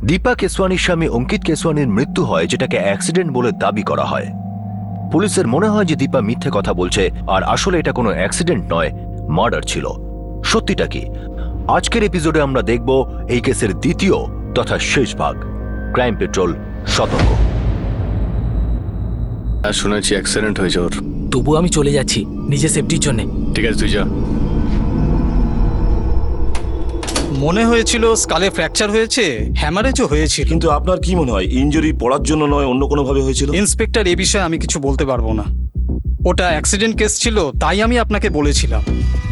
দীপা কেসওয়ানির স্বামী অঙ্কিত কেসওয়ানির মৃত্যু হয়, যেটাকে অ্যাক্সিডেন্ট বলে দাবি করা হয়। পুলিশের মনে হয় যে দীপা মিথ্যে কথা বলছে, আর আসলে এটা কোনো অ্যাক্সিডেন্ট নয়, মার্ডার ছিল। সত্যিটা কি? আজকের এপিসোডে আমরা দেখব এই কেসের দ্বিতীয় তথা শেষ ভাগ। ক্রাইম পেট্রোল সতর্ক। শুনেছি অ্যাক্সিডেন্ট হয়েছে ওর। তবু আমি চলে যাচ্ছি নিজের সেফটির জন্য। ঠিক আছে, তুই যা। মনে হয়েছিল স্কালে ফ্র্যাকচার হয়েছে, হ্যামারেজও হয়েছিল। কিন্তু আপনার কি মনে হয় ইনজুরি পড়ার জন্য নয়, অন্য কোনো ভাবে হয়েছিল? ইন্সপেক্টর, এ বিষয়ে আমি কিছু বলতে পারবো না। ওটা অ্যাক্সিডেন্ট কেস ছিল, তাই আমি আপনাকে বলেছিলাম।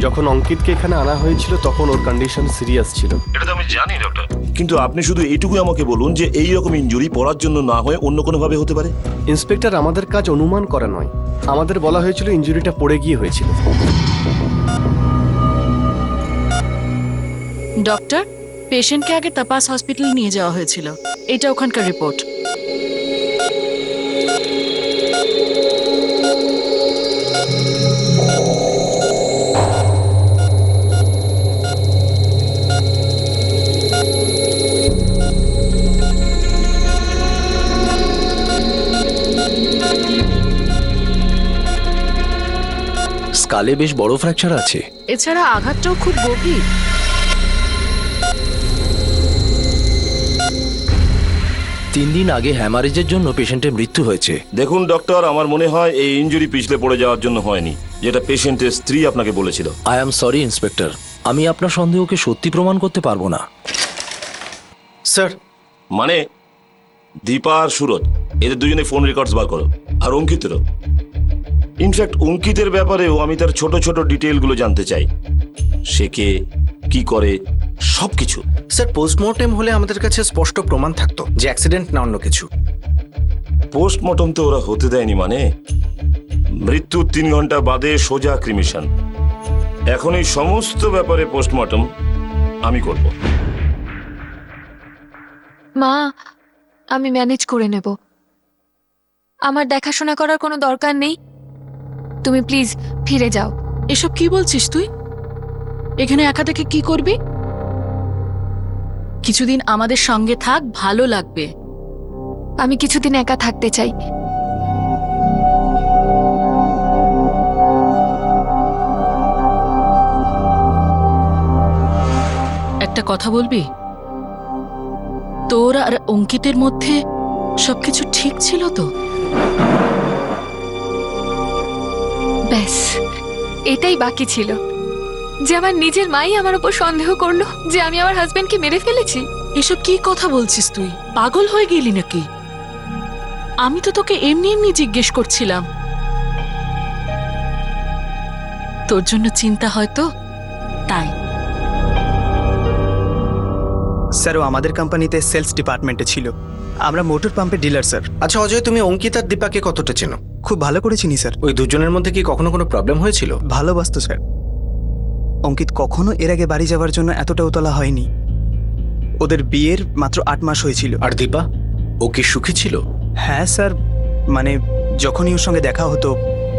যখন অঙ্কিতকে এখানে আনা হয়েছিল তখন ওর কন্ডিশন সিরিয়াস ছিল। এটা তো আমি জানি ডক্টর, কিন্তু আপনি শুধু এইটুকুই আমাকে বলুন যে এই রকম ইনজুরি পড়ার জন্য না হয়ে অন্য কোনো ভাবে হতে পারে। ইন্সপেক্টর, আমাদের কাজ অনুমান করা নয়, আমাদের বলা হয়েছিল ইনজুরিটা পড়ে গিয়ে হয়েছিল। ডক্টর, পেশেন্টকে আগে তাপাস হসপিটাল নিয়ে যাওয়া হয়েছিল। এটা ওখানকার রিপোর্ট। স্কালে বেশ বড় ফ্র্যাকচার আছে। এছাড়া আঘাতটাও খুব গভীর। তিন দিন আগে হ্যামারেজের জন্য পেশেন্টের মৃত্যু হয়েছে। দেখুন ডক্টর, আমার মনে হয় এই ইনজুরি পিছলে পড়ে যাওয়ার জন্য হয়নি, যেটা পেশেন্টের স্ত্রী আপনাকে বলেছিল। আই অ্যাম সরি ইন্সপেক্টর, আমি আপনার সন্দেহকে সত্যি প্রমাণ করতে পারবো না। স্যার, মানে দীপা আর সুরজ, এদের দুজনে ফোন রেকর্ডস বার করো, আর অঙ্কিতেরও। ইনফ্যাক্ট অঙ্কিতের ব্যাপারেও আমি তার ছোট ছোট ডিটেলগুলো জানতে চাই। সে কে, কি করে, সবকিছু। স্যার, পোস্টমর্টেম হলে আমাদের কাছে স্পষ্ট প্রমাণ থাকতো যে অ্যাক্সিডেন্ট না অন্য কিছু। পোস্টমর্টম তো ওরা হতে দেয়নি, মানে মৃত্যুর 3 ঘন্টা বাদে সোজা ক্রিমিশন। এখন এই সমস্ত ব্যাপারে পোস্টমর্টম আমি করব। মা, আমি ম্যানেজ করে নেব। আমার দেখাশোনা করার কোনো দরকার নেই। তুমি প্লিজ ফিরে যাও। এসব কি বলছিস তুই? এখানে একা থেকে কি করবি? কিছুদিন আমাদের সঙ্গে থাক, ভালো লাগবে। আমি কিছুদিন একা থাকতে চাই। একটা কথা বলবি? তোর আর অঙ্কিতের মধ্যে সবকিছু ঠিক ছিল তো? ব্যাস, এটাই বাকি ছিল, যে আমার নিজের মাই আমার উপর সন্দেহ করলো যে আমি আমার হাজবেন্ডকে মেরে ফেলেছি। এসব কি কথা বলছিস তুই? পাগল হয়ে গেলি নাকি? আমি তো তোকে এমনি এমনি জিজ্ঞেস করছিলাম। তোর জন্য চিন্তা হয়তো, তাই। স্যার, ও আমাদের কোম্পানিতে সেলস ডিপার্টমেন্টে ছিল। আমরা মোটর পাম্পের ডিলার স্যার। আচ্ছা অজয়, তুমি অঙ্কিত আর দীপাকে কতটা চেনো? খুব ভালো করে চিনি স্যার। ওই দুজনের মধ্যে কি কখনো কোনো প্রবলেম হয়েছিল? ভালোবাসতো স্যার। অঙ্কিত কখনো এর আগে বাড়ি যাওয়ার জন্য এতটা উতলা হয়নি। ওদের বিয়ের মাত্র 8 মাস হয়েছিল। আর দীপা, ও কি সুখী ছিল? হ্যাঁ স্যার, মানে যখনই ওর সঙ্গে দেখা হতো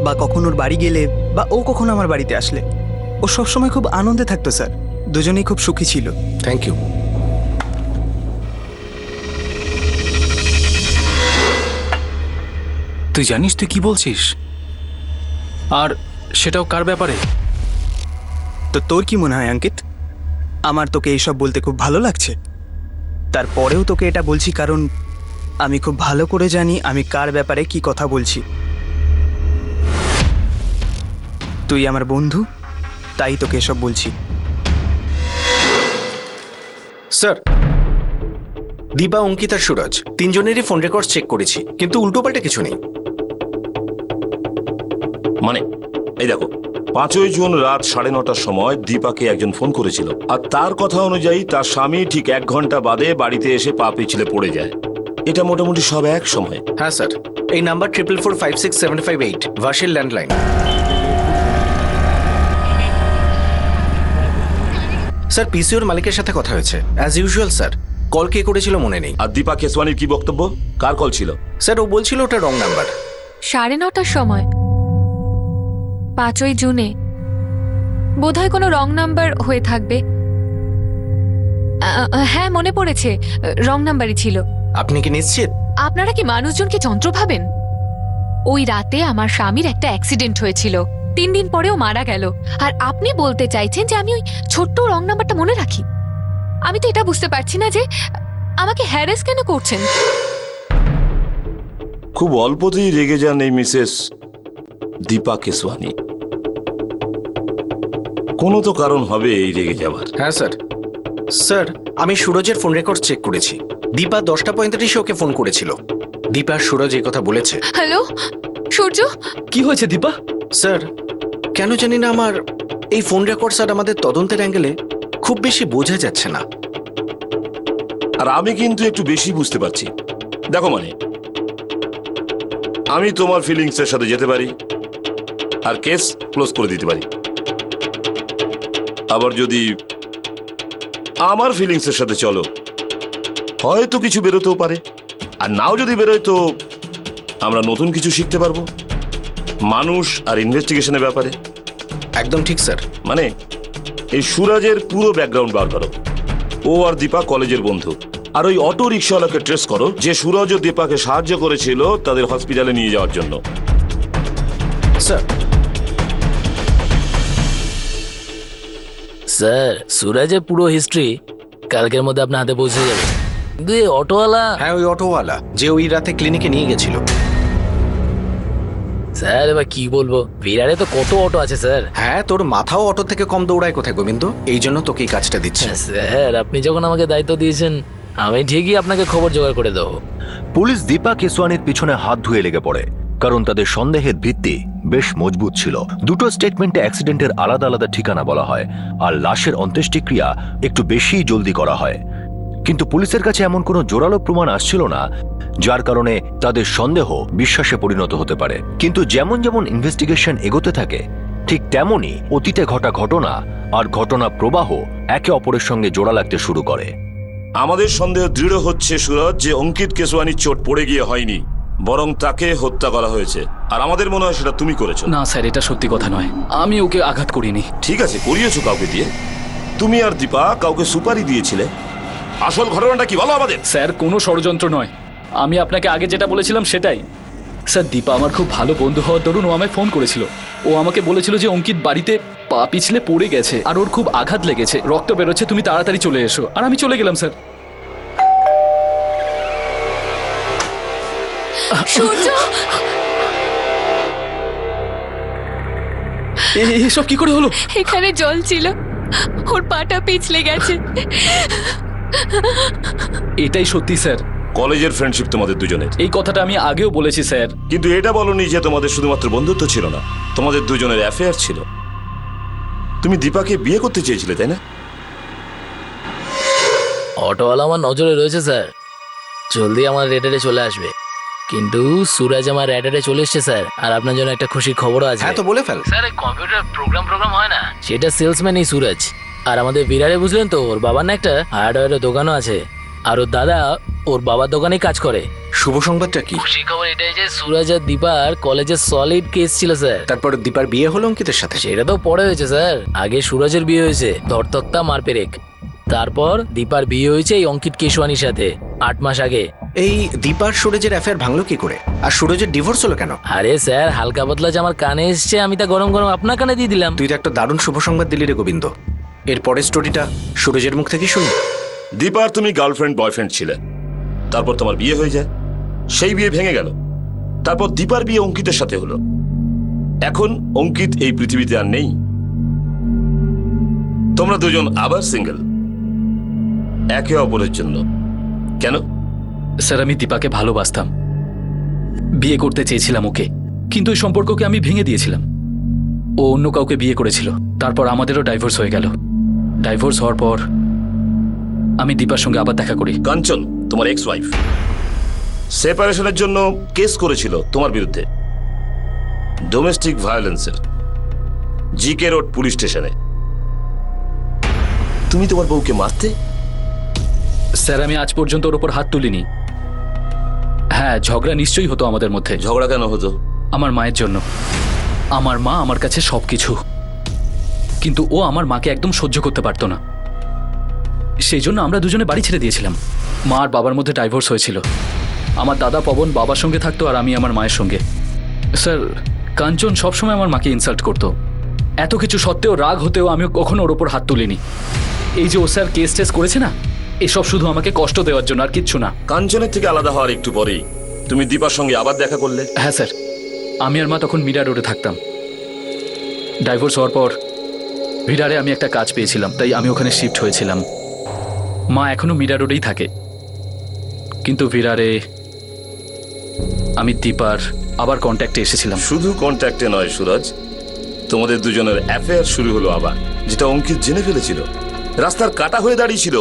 বা কখন ওর বাড়ি গেলে বা ও কখনো আমার বাড়িতে আসলে ও সবসময় খুব আনন্দে থাকতো স্যার। দুজনেই খুব সুখী ছিল। Thank you. তুই জানিস তুই কি বলছিস? আর সেটাও কার ব্যাপারে? তো তোর কি মনে হয় অঙ্কিত? আমার তোকে এইসব বলতে খুব ভালো লাগছে। তারপরেও তোকে এটা বলছি কারণ আমি খুব ভালো করে জানি আমি কার ব্যাপারে কি কথা বলছি। তুই আমার বন্ধু, তাই তোকে এসব বলছি। স্যার, দীপা, অঙ্কিত আর সুরজ তিনজনেরই ফোন রেকর্ড চেক করেছি, কিন্তু উল্টোপাল্টা কিছু নেই। মানে এই দেখো, 5ই জুন রাত 9:30টার সময় দীপাকে একজন ফোন করেছিল, আর তার কথা অনুযায়ী তার স্বামী ঠিক 1 ঘন্টা বাদে বাড়িতে এসে পা পিছলে পড়ে যায়। এটা মোটামুটি সব এক সময়। হ্যাঁ স্যার, এই নাম্বার 4445678 ভার্সিল ল্যান্ডলাইন। স্যার, পিসিওর মালিকের সাথে কথা হয়েছে অ্যাজ ইউজুয়াল স্যার। কল কে করেছিল মনে নেই। আর দীপা কেসওয়ানির কি বক্তব্য? কার কল ছিল? স্যার, ও বলছিল ওটা রং নাম্বার। 9:30টার সময় 5ই জুনে বোধহয় কোনো রং নাম্বার হয়ে থাকবে। হ্যাঁ মনে পড়েছে, রং নাম্বারই ছিল। আপনি কি নিশ্চিত? আপনারা কি মানুষজনকে যন্ত্র ভাবেন? ওই রাতে আমার স্বামীর একটা অ্যাক্সিডেন্ট হয়েছিল, 3 দিন পরেও মারা গেল, আর আপনি বলতে চাইছেন যে আমি ওই ছোট্ট রং নাম্বারটা মনে রাখি? আমি তো এটা বুঝতে পারছি না যে আমাকে হ্যারাস কেন করছেন। খুব অল্পতেই রেগে যান এই মিসেস দীপা কেসওয়ানি। কোনো তো কারণ হবে এই রেগে যাওয়ার। হ্যাঁ স্যার। স্যার, আমি সুরজের ফোন রেকর্ড চেক করেছি। দীপা 10:35 ওকে ফোন করেছিল। দীপা আর সুরজ এই কথা বলেছে। হ্যালো সূর্য, কি হয়েছে দীপা? স্যার, কেন জানি না আমার এই ফোন রেকর্ড স্যার আমাদের তদন্তের অ্যাঙ্গেলে খুব বেশি বোঝা যাচ্ছে না। আর আমি কিন্তু একটু বেশি বুঝতে পারছি। দেখো মানে, আমি তোমার ফিলিংসের সাথে যেতে পারি আর কেস ক্লোজ করে দিতে পারি। আবার যদি আমার ফিলিংসের সাথে চলো, হয়তো কিছু বেরোতেও পারে, আর নাও যদি বেরোয় তো আমরা নতুন কিছু শিখতে পারবো মানুষ আর ইনভেস্টিগেশনের ব্যাপারে। একদম ঠিক স্যার। মানে এই সুরাজের পুরো ব্যাকগ্রাউন্ড বার করো। ও আর দীপা কলেজের বন্ধু। আর ওই অটো রিক্সাওয়ালাকে ট্রেস করো যে সুরজ ও দীপাকে সাহায্য করেছিল তাদের হসপিটালে নিয়ে যাওয়ার জন্য। স্যার, স্যার সুরাজের পুরো হিস্ট্রি কালকের মধ্যে আপনার হাতে পৌঁছে যাবে। কিন্তু এই অটোওয়ালা, হ্যাঁ ওই অটোওয়ালা যে ওই রাতে ক্লিনিকে নিয়ে গেছিল। স্যার এবার কি বলবো, বিরারে তো কত অটো আছে স্যার। হ্যাঁ, তোর মাথাও অটো থেকে কম দৌড়ায় কোথায় গোবিন্দ, এই জন্য তোকে এই কাজটা দিচ্ছে। স্যার আপনি যখন আমাকে দায়িত্ব দিয়েছেন আমি ঠিকই আপনাকে খবর জোগাড় করে দেবো। পুলিশ দীপা কেসওয়ানির পিছনে হাত ধুয়ে লেগে পড়ে, কারণ তাদের সন্দেহের ভিত্তি বেশ মজবুত ছিল। দুটো স্টেটমেন্টে অ্যাক্সিডেন্টের আলাদা আলাদা ঠিকানা বলা হয়, আর লাশের অন্ত্যেষ্টিক্রিয়া একটু বেশি জলদি করা হয়। কিন্তু পুলিশের কাছে এমন কোনো জোরালো প্রমাণ আসছিল না যার কারণে তাদের সন্দেহ বিশ্বাসে পরিণত হতে পারে। কিন্তু যেমন যেমন ইনভেস্টিগেশন এগোতে থাকে, ঠিক তেমনই অতীতে ঘটা ঘটনা আর ঘটনা প্রবাহ একে অপরের সঙ্গে জোড়া লাগতে শুরু করে। আমাদের সন্দেহ দৃঢ় হচ্ছে সুরজ যে অঙ্কিত কেসওয়ানির চোট পড়ে গিয়ে হয়নি, বরং তাকে হত্যা করা হয়েছে। আর আমাদের মনে হয় সেটা তুমি করেছো। না স্যার, এটা সত্যি কথা নয়, আমি ওকে আঘাত করিনি। ঠিক আছে, করিয়েছো কাউকে দিয়ে। তুমি আর দীপা কাউকে সুপারি দিয়েছিলে। আসল ঘটনাটা কি বলো আমাদের। স্যার কোনো ষড়যন্ত্র নয়, আমি আপনাকে আগে যেটা বলেছিলাম সেটাই। স্যার দীপা আমার খুব ভালো বন্ধু হওয়ার দরুন ও আমায় ফোন করেছিল। ও আমাকে বলেছিল যে অঙ্কিত বাড়িতে পা পিছলে পড়ে গেছে আর ওর খুব আঘাত লেগেছে, রক্ত বেরোচ্ছে, তুমি তাড়াতাড়ি চলে এসো। আর আমি চলে গেলাম স্যার। সূর্য, এসব কি করে হলো? এখানে জল ছিল, ওর পাটা পিছলে গেছে। এটাই সত্যি স্যার। কলেজের ফ্রেন্ডশিপ তোমাদের দুজনের। এই কথাটা আমি আগেও বলেছি স্যার। কিন্তু এটা বলনি যে তোমাদের শুধুমাত্র বন্ধুত্ব ছিল না, তোমাদের দুজনের অ্যাফেয়ার ছিল। তুমি দীপাকে বিয়ে করতে চেয়েছিলে, তাই না? অটোওয়ালা আমার নজরে রয়েছে স্যার, জলদি আমার রেডারে চলে আসবে। কিন্তু সুরাজ আমার রেডারে চলে এসছে স্যার, আর আপনার জন্য একটা খুশির খবরও আছে। হ্যাঁ তো বলে ফেল। স্যার এই কম্পিউটার প্রোগ্রাম হয় না, সেটা সেলসম্যান এই সুরাজ। আর আমাদের বিরারে বুঝলেন তো, ওর বাবার না একটা হার্ডওয়্যারের দোকানও আছে, আর ওর দাদা ওর বাবার দোকানেই কাজ করে। শুভ সংবাদটা কি? খুশি খবর এটাই যে সুরাজ আর দীপার কলেজে সলিড কেস ছিল স্যার। তারপর দীপার বিয়ে হলো অঙ্কিতের সাথে। সেটা তো পরে হয়েছে স্যার, আগে সুরাজের বিয়ে হয়েছে ধরতক্তা মারপেরেক, তারপর দীপার বিয়ে হয়েছে এই অঙ্কিত কেশওয়ানির সাথে 8 মাস আগে। এই দীপার সুরজের অ্যাফেয়ার ভাঙলো কি করে, আর সুরজের ডিভোর্স হলো কেন? আরে স্যার হালকা পাতলা যে আমার কানে এসছে, আমি তা গরম গরম আপনার কানে দিয়ে দিলাম। তুই তো একটা দারুণ শুভ সংবাদ দিলি রে গোবিন্দ। এর পরের স্টোরিটা সুরজের মুখ থেকে শুনি। দীপার তুমি গার্লফ্রেন্ড বয়ফ্রেন্ড ছিলে, তারপর তোমার বিয়ে হয়ে যায়, সেই বিয়ে ভেঙে গেল। তারপর দীপার বিয়ে অঙ্কিতের সাথে হলো। এখন অঙ্কিত এই পৃথিবীতে আর নেই, তোমরা দুজন আবার সিঙ্গেল, একে অপরের জন্য। কেন? স্যার আমি দীপাকে ভালোবাসতাম, বিয়ে করতে চেয়েছিলাম ওকে, কিন্তু ওই সম্পর্ককে আমি ভেঙে দিয়েছিলাম। ও অন্য কাউকে বিয়ে করেছিল, তারপর আমাদেরও ডাইভোর্স হয়ে গেল। ডাইভোর্স হওয়ার পর আমি দীপার সঙ্গে আবার দেখা করি। কাঞ্চন তোমার এক্স ওয়াইফ সেপারেশনের জন্য কেস করেছিল তোমার বিরুদ্ধে, ডোমেস্টিক ভায়োলেন্সের, জিকে রোড পুলিশ স্টেশনে। তুমি তোমার বউকে মারতে? স্যার আমি আজ পর্যন্ত ওর উপর হাত তুলিনি। হ্যাঁ ঝগড়া নিশ্চয়ই হতো আমাদের মধ্যে। ঝগড়া কেন হতো? আমার মায়ের জন্য। আমার মা আমার কাছে সবকিছু, কিন্তু ও আমার মাকে একদম সহ্য করতে পারতো না। সেই জন্য আমরা দুজনে বাড়ি ছেড়ে দিয়েছিলাম। মা আর বাবার মধ্যে ডাইভোর্স হয়েছিল। আমার দাদা পবন বাবার সঙ্গে থাকতো আর আমি আমার মায়ের সঙ্গে। স্যার, কাঞ্চন সবসময় আমার মাকে ইনসাল্ট করতো। এত কিছু সত্ত্বেও, রাগ হতেও আমি কখনো ওর ওপর হাত তুলিনি। এই যে ও স্যার কেস টেস করেছে না, এসব শুধু আমাকে কষ্ট দেওয়ার জন্য, আর কিচ্ছু না। কাঞ্চনের থেকে আলাদা হওয়ার একটু পরেই তুমি দীপার সঙ্গে আবার দেখা করলে। হ্যাঁ স্যার, আমি আর মা তখন মিরা রোডে থাকতাম। ডাইভোর্স হওয়ার পর ভিরারে আমি একটা কাজ পেয়েছিলাম, তাই আমি ওখানে শিফট হয়েছিলাম। মা এখনো মিরা রোডেই থাকে, কিন্তু ভিরারে আমি দীপার আবার কন্ট্যাক্টে এসেছিলাম। শুধু কন্ট্যাক্টে নয় সুরজ, তোমাদের দুজনের অ্যাফেয়ার শুরু হলো আবার, যেটা অঙ্কিত জেনে ফেলেছিল। রাস্তার কাটা হয়ে দাঁড়িয়েছিল।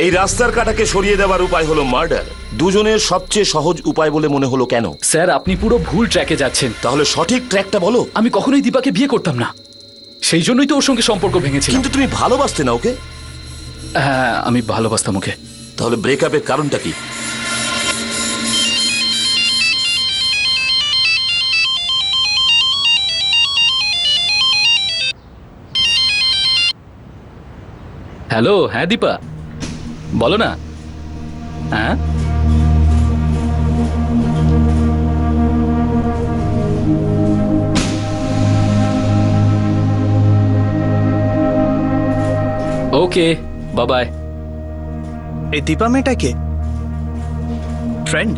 এই রাস্তার কাটাকে সরিয়ে দেওয়ার উপায় হলো মার্ডার। দুজনের সবচেয়ে সহজ উপায় বলে মনে হলো কেন? স্যার, আপনি পুরো ভুল ট্র্যাকে যাচ্ছেন। তাহলে সঠিক ট্র্যাকটা বলো। আমি কখনোই দীপাকে বিয়ে করতাম না, সেই জন্যই তো ওর সঙ্গে সম্পর্ক ভেঙেছিল। কিন্তু তুমি ভালোবাসতে না ওকে? হ্যাঁ, আমি ভালোবাসতাম ওকে। তাহলে ব্রেকআপের কারণটা কি? হ্যালো, হ্যাঁ দীপা, বলো না। হ্যাঁ, ওকে, বাই। এই দীপা মেয়েটা কে? ফ্রেন্ড?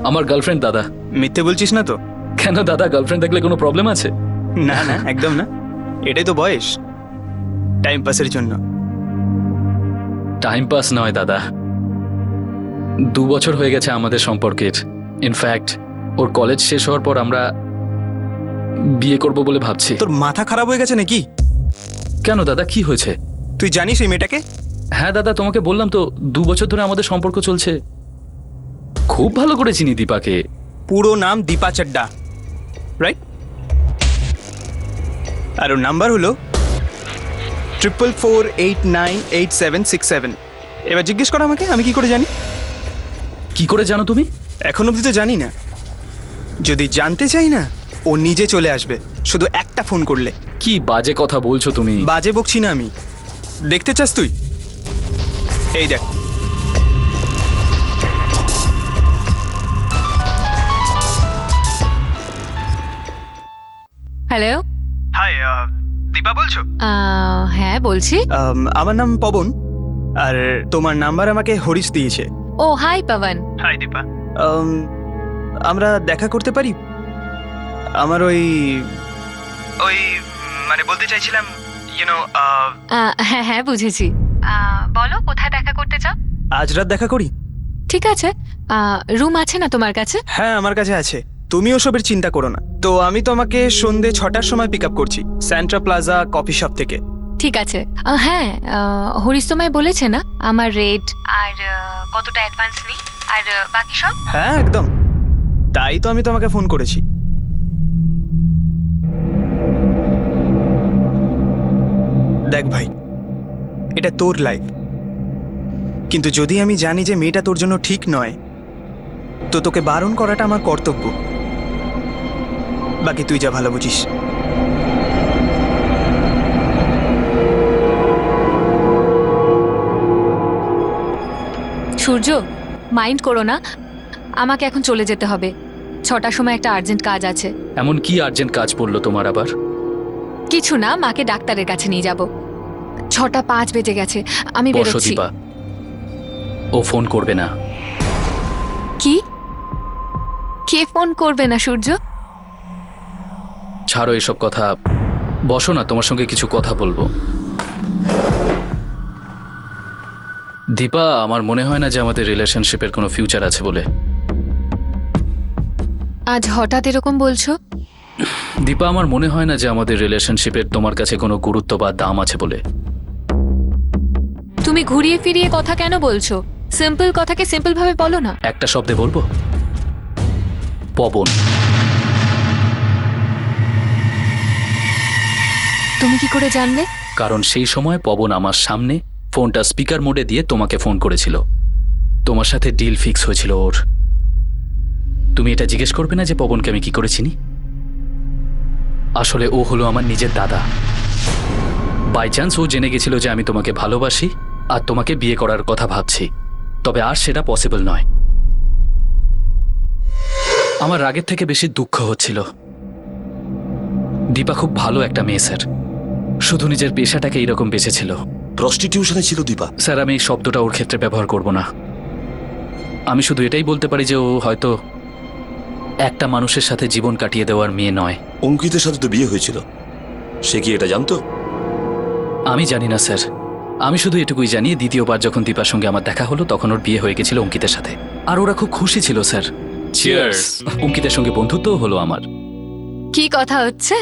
আমার গার্লফ্রেন্ড দাদা। মিথ্যে বলছিস না তো? কেন দাদা, গার্লফ্রেন্ড থাকলে কোনো প্রবলেম আছে? না না, একদম না। এটাই তো বয়স, টাইম পাসের জন্য। টাইম পাস নয় দাদা, 2 বছর হয়ে গেছে আমাদের সম্পর্কের। ইনফ্যাক্ট ওর কলেজ শেষ হওয়ার পর আমরা বিয়ে করব বলে ভাবছি। তোর মাথা খারাপ হয়ে গেছে নাকি? কেন দাদা, কি হয়েছে? তুই জানিস এই মেয়েটাকে? হ্যাঁ দাদা, তোমাকে বললাম তো, 2 বছর ধরে আমাদের সম্পর্ক চলছে। খুব ভালো করে চিনি দীপাকে। পুরো নাম দীপা চাড্ডা, রাইট? আর ওর নাম্বার হলো 444898767। এবার জিজ্ঞেস করো আমাকে, আমি কি করে জানি? কি করে জানো তুমি? এখন অবধি তো জানি না। যদি জানতে চাই না, ও নিজে চলে আসবে, শুধু একটা ফোন করলে। কি বাজে কথা বলছো তুমি? বাজে বকছি না আমি। দেখতে চাস তুই? এই দেখ। হ্যালো, হাই, দীপা বলছো? হ্যাঁ বলছি। আমার নাম পবন, আর তোমার নাম্বার আমাকে হরিশ দিয়েছে। ও হাই পবন। হাই দীপা। আমরা দেখা করতে পারি? আমার ওই মানে বলতে চাইছিলাম, হ্যাঁ হ্যাঁ বুঝেছি। বলো কোথায় দেখা করতে চাও? আজ রাত দেখা করি? ঠিক আছে। রুম আছে না তোমার কাছে? হ্যাঁ, আমার কাছে আছে। তুমি ওসবের চিন্তা করো না। তো আমি তোমাকে সন্ধে 6টার সময় পিক আপ করছি স্যান্ট্রা প্লাজা কফি শপ থেকে। ঠিক আছে। হ্যাঁ, হরিশ তোমায় বলেছে না আমার রেট আর কতটা অ্যাডভান্স নিই আর বাকি সব? হ্যাঁ একদম, তাই তো আমি তোমাকে ফোন করেছি। দেখ ভাই, এটা তোর লাইফ, কিন্তু যদি আমি জানি যে মেয়েটা তোর জন্য ঠিক নয়, তো তোকে বারণ করাটা আমার কর্তব্য। বাকি তুই যা ভালো বুঝিস। সূর্য, মাইন্ড করো না, আমাকে এখন চলে যেতে হবে। 6টার সময় একটা আর্জেন্ট কাজ আছে। এমন কি আর্জেন্ট কাজ পড়লো তোমার আবার? কিছু না, মাকে ডাক্তারের কাছে নিয়ে যাব। 6:05 বেজে গেছে, আমি বসো বেরোচ্ছি। দীপা, ও ফোন করবে না। কি? কে ফোন করবে না সূর্য? ছাড়ো এসব কথা, বসো না, তোমার সঙ্গে কিছু কথা বলবো। দীপা, আমার মনে হয় না যে আমাদের রিলেশনশিপের কোনো ফিউচার আছে বলে। আজ হঠাৎ এরকম বলছো? দীপা, আমার মনে হয় না যে আমাদের রিলেশনশিপের তোমার কাছে কোনো গুরুত্ব বা দাম আছে বলে। তুমি ঘুরিয়ে ফিরিয়ে কথা কেন বলছো? সিম্পল কথাকে সিম্পল ভাবে বলো না। একটা শব্দে বলবো, পবন। তুমি কি করে জানলে? কারণ সেই সময় পবন আমার সামনে ফোনটা স্পিকার মোডে দিয়ে তোমাকে ফোন করেছিল। তোমার সাথে ডিল ফিক্স হয়েছিল ওর। তুমি এটা জিজ্ঞেস করবে না যে পবনকে আমি কি করে চিনি? আসলে ও হলো আমার নিজের দাদা। বাই চান্স ও জেনে গেছিল যে আমি তোমাকে ভালোবাসি, আর তোমাকে বিয়ে করার কথা ভাবছি, তবে আর সেটা পসিবল নয়। আমার রাগের থেকে বেশি দুঃখ হচ্ছিল। দীপা খুব ভালো একটা মেয়ে স্যার, শুধু নিজের পেশাটাকে এইরকম বেঁচেছিল। প্রস্টিটিউশনে ছিল দীপা। স্যার, আমি এই শব্দটা ওর ক্ষেত্রে ব্যবহার করব না। আমি শুধু এটাই বলতে পারি যে ও হয়তো একটা মানুষের সাথে জীবন কাটিয়ে দেওয়ার মেয়ে নয়। অঙ্কিতের সাথে তো বিয়ে হয়েছিল, সে কি এটা জানতো? আমি জানি না স্যার, আমি শুধু এটুকুই জানি দ্বিতীয়বার যখন দীপার সঙ্গে আমার দেখা হলো তখন ওর বিয়ে হয়ে গেছিল অঙ্কিতের সাথে, আর ওরা খুব খুশি ছিল স্যার। চিয়ার্স। অঙ্কিতের সঙ্গে বন্ধুত্বও হলো আমার। কি কথা হচ্ছে?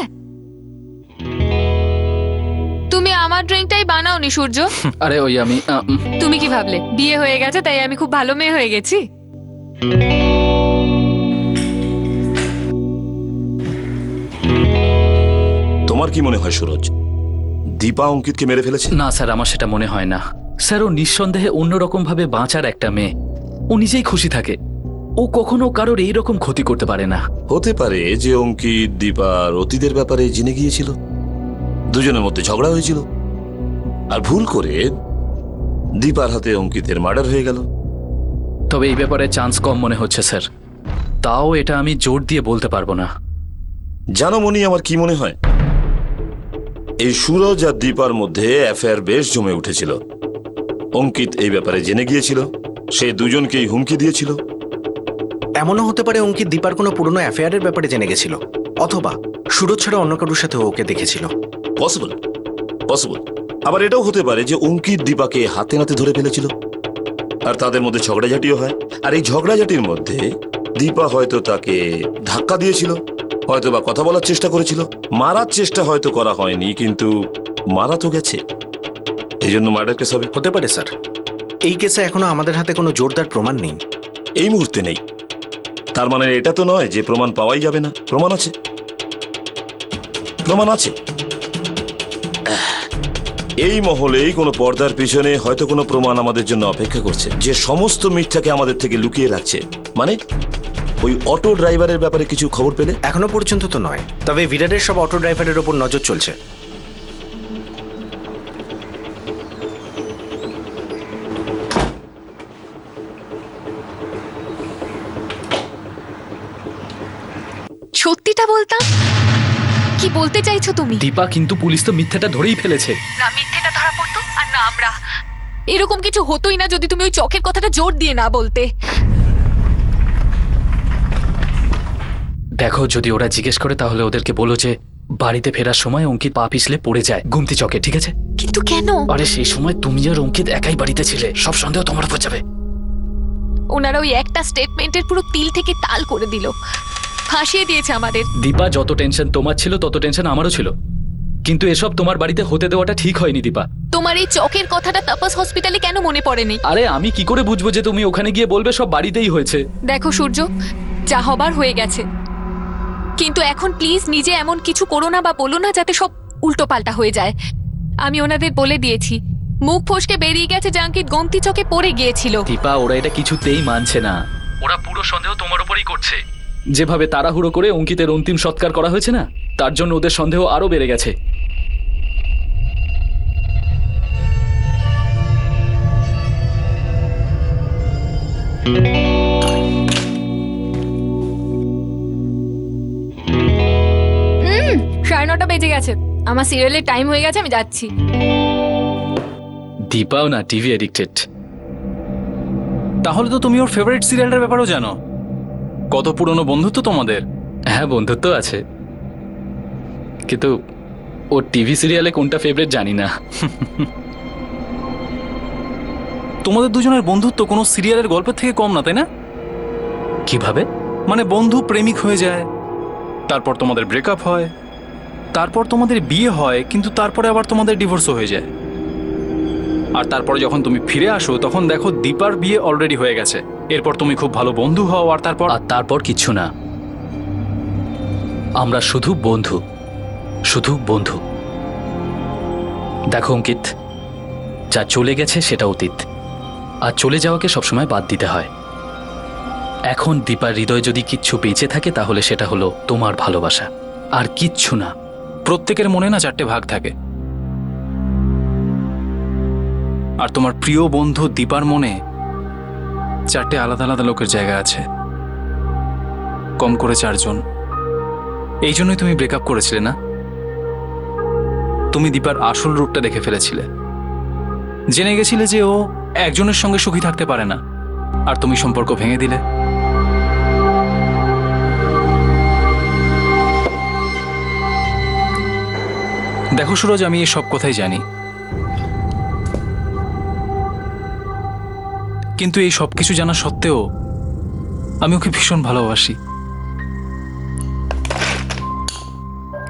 তুমি আমার ড্রিঙ্কটাই বানাওনি সূর্য। আরে ওই আমি তুমি কি ভাবলে বিয়ে হয়ে গেছে তাই আমি খুব ভালো মেয়ে হয়ে গেছি? তোমার কি মনে হয় সুরজ, দীপা অঙ্কিতকে মেরে ফেলেছে? না স্যার, আমার সেটা মনে হয় না। স্যার, ও নিঃসন্দেহে অন্যরকম ভাবে বাঁচার একটা মেয়ে। ও নিজেই খুশি থাকে, ও কখনো কারোর এইরকম ক্ষতি করতে পারে না। হতে পারে যে অঙ্কিত দীপার অতীতের ব্যাপারে জেনে গিয়েছিল, দুজনের মধ্যে ঝগড়া হয়েছিল, আর ভুল করে দীপার হাতে অঙ্কিতের মার্ডার হয়ে গেল। তবে এই ব্যাপারে চান্স কম মনে হচ্ছে স্যার, তাও এটা আমি জোর দিয়ে বলতে পারবো না। জানো মনি, আমার কি মনে হয়, এই সুরজ আর দীপার মধ্যে অ্যাফেয়ার বেশ জমে উঠেছিল। অঙ্কিত এই ব্যাপারে জেনে গিয়েছিল, সে দুজনকেই হুমকি দিয়েছিল। এমনও হতে পারে অঙ্কিত দীপার কোনো পুরনো অ্যাফেয়ারের ব্যাপারে জেনে গেছিল, অথবা সুরজ ছাড়া অন্য কারোর সাথে ওকে দেখেছিল। Possible, possible. আবার এটাও হতে পারে যে অঙ্কিত দীপাকে হাতে নাতে ধরে ফেলেছিল, আর তাদের মধ্যে ঝগড়াঝাটিও হয়। আর এই ঝগড়াঝাটির মধ্যে দীপা হয়তো তাকে ধাক্কা দিয়েছিল, হয়তো বা কথা বলার চেষ্টা করেছিল। মারার চেষ্টা হয়তো করা হয়নি, কিন্তু মারা তো গেছে, এই জন্য মার্ডার কেস হবে। হতে পারে স্যার, এই কেসে এখনো আমাদের হাতে কোনো জোরদার প্রমাণ নেই। এই মুহূর্তে নেই, তার মানে এটা তো নয় যে প্রমাণ পাওয়াই যাবে না। প্রমাণ আছে, প্রমাণ আছে। এই মহলেই কোনো পর্দার পিছনে হয়তো কোনো প্রমাণ আমাদের জন্য অপেক্ষা করছে, যে সমস্ত মিথ্যাকে আমাদের থেকে লুকিয়ে রাখছে। মানে ওই অটো ড্রাইভারের ব্যাপারে কিছু খবর পেলে? এখনো পর্যন্ত তো নয়, তবে ভিরারের সব অটো ড্রাইভারের ওপর নজর চলছে। সত্যিটা বলতাম। কি বলতে চাইছো তুমি? দীপা, কিন্তু পুলিশ তো মিথ্যাটা ধরেই ফেলেছে। না মিথ্যেটা ধরা পড়তো আর না আমরা। এরকম কিছু হতোই না যদি তুমি ওই চকের কথাটা জোর দিয়ে না বলতে। দেখো, যদি ওরা জিজ্ঞেস করে তাহলে ওদেরকে বলো যে বাড়িতে ফেরার সময় অঙ্কিত পা পিছলে পড়ে যায় গুমতি চকে, ঠিক আছে? কিন্তু কেন? আরে সেই সময় তুমি আর অঙ্কিত একাই বাড়িতে ছিলে, সব সন্দেহ তোমার উপর যাবে। ওনারা ওই একটা স্টেটমেন্টের পুরো তিল থেকে তাল করে দিল, ফাঁসিয়ে দিয়েছে আমাদের। দীপা, যত টেনশন তোমার ছিল তত টেনশন আমারও ছিল, কিন্তু এসব তোমার বাড়িতে হতে দেওয়াটা ঠিক হয়নি দীপা। তোমার এই চকের কথাটা তাপস হসপিটালে কেন মনে পড়েনি? আরে আমি কি করে বুঝবো যে তুমি ওখানে গিয়ে বলবে সব বাড়িতেই হয়েছে? দেখো সূর্য, যা হবার হয়ে গেছে, কিন্তু এখন প্লিজ নিজে এমন কিছু করো না বা বলো না যাতে সব উল্টো পাল্টা হয়ে যায়। আমি ওনাদের বলে দিয়েছি, মুখ ফসকে বেরিয়ে গেছে যে অঙ্কিত গোমতি চকে পড়ে গিয়েছিল। দীপা, ওরা এটা কিছুতেই মানছে না। ওরা পুরো সন্দেহ তোমার উপরই করছে। যেভাবে তাড়াহুড়ো করে অঙ্কিতের অন্তিম সৎকার করা হয়েছে না, তার জন্য ওদের সন্দেহ আরো বেড়ে গেছে। সাড়ে 9টা বেজে গেছে, আমার সিরিয়ালের টাইম হয়ে গেছে, আমি যাচ্ছি। দীপাও না টিভি এডিক্টেড। তাহলে তো তুমি ওর ফেভারিট সিরিয়ালটার ব্যাপারেও জানো। কত পুরনো বন্ধুত্ব তোমাদের। হ্যাঁ, বন্ধুত্ব আছে, কিন্তু ওর টিভি সিরিয়ালে কোনটা ফেভারিট জানি না। তোমাদের দুজনের বন্ধুত্ব কোনো সিরিয়ালের গল্পের থেকে কম না, তাই না? কিভাবে? মানে বন্ধু প্রেমিক হয়ে যায়, তারপর তোমাদের ব্রেকআপ হয়, তারপর তোমাদের বিয়ে হয়, কিন্তু তারপরে আবার তোমাদের ডিভোর্সও হয়ে যায়। আর তারপরে যখন তুমি ফিরে আসো তখন দেখো দীপার বিয়ে অলরেডি হয়ে গেছে। এরপর তুমি খুব ভালো বন্ধু হও, আর তারপর কিছু না, আমরা শুধু বন্ধু, শুধু বন্ধু। দেখো অঙ্কিত, যা চলে গেছে সেটা অতীত, আর চলে যাওয়াকে সবসময় বাদ দিতে হয়। এখন দীপার হৃদয় যদি কিচ্ছু বেঁচে থাকে তাহলে সেটা হলো তোমার ভালোবাসা, আর কিচ্ছু না। প্রত্যেকের মনে না 4টে ভাগ থাকে। আর তোমার প্রিয় বন্ধু দীপার মনে 4টে আলাদা আলাদা লোকের জায়গা আছে, কম করে 4 জন। এই জন্যই তুমি ব্রেকআপ করেছিলে না? তুমি দীপার আসল রূপটা দেখে ফেলেছিলে, জেনে গেছিলে যে ও একজনের সঙ্গে সুখী থাকতে পারে না, আর তুমি সম্পর্ক ভেঙে দিলে। দেখো সুরজ, আমি এই সব কথাই জানি, কিন্তু এই সব কিছু জানা সত্ত্বেও আমি ওকে ভীষণ ভালোবাসি।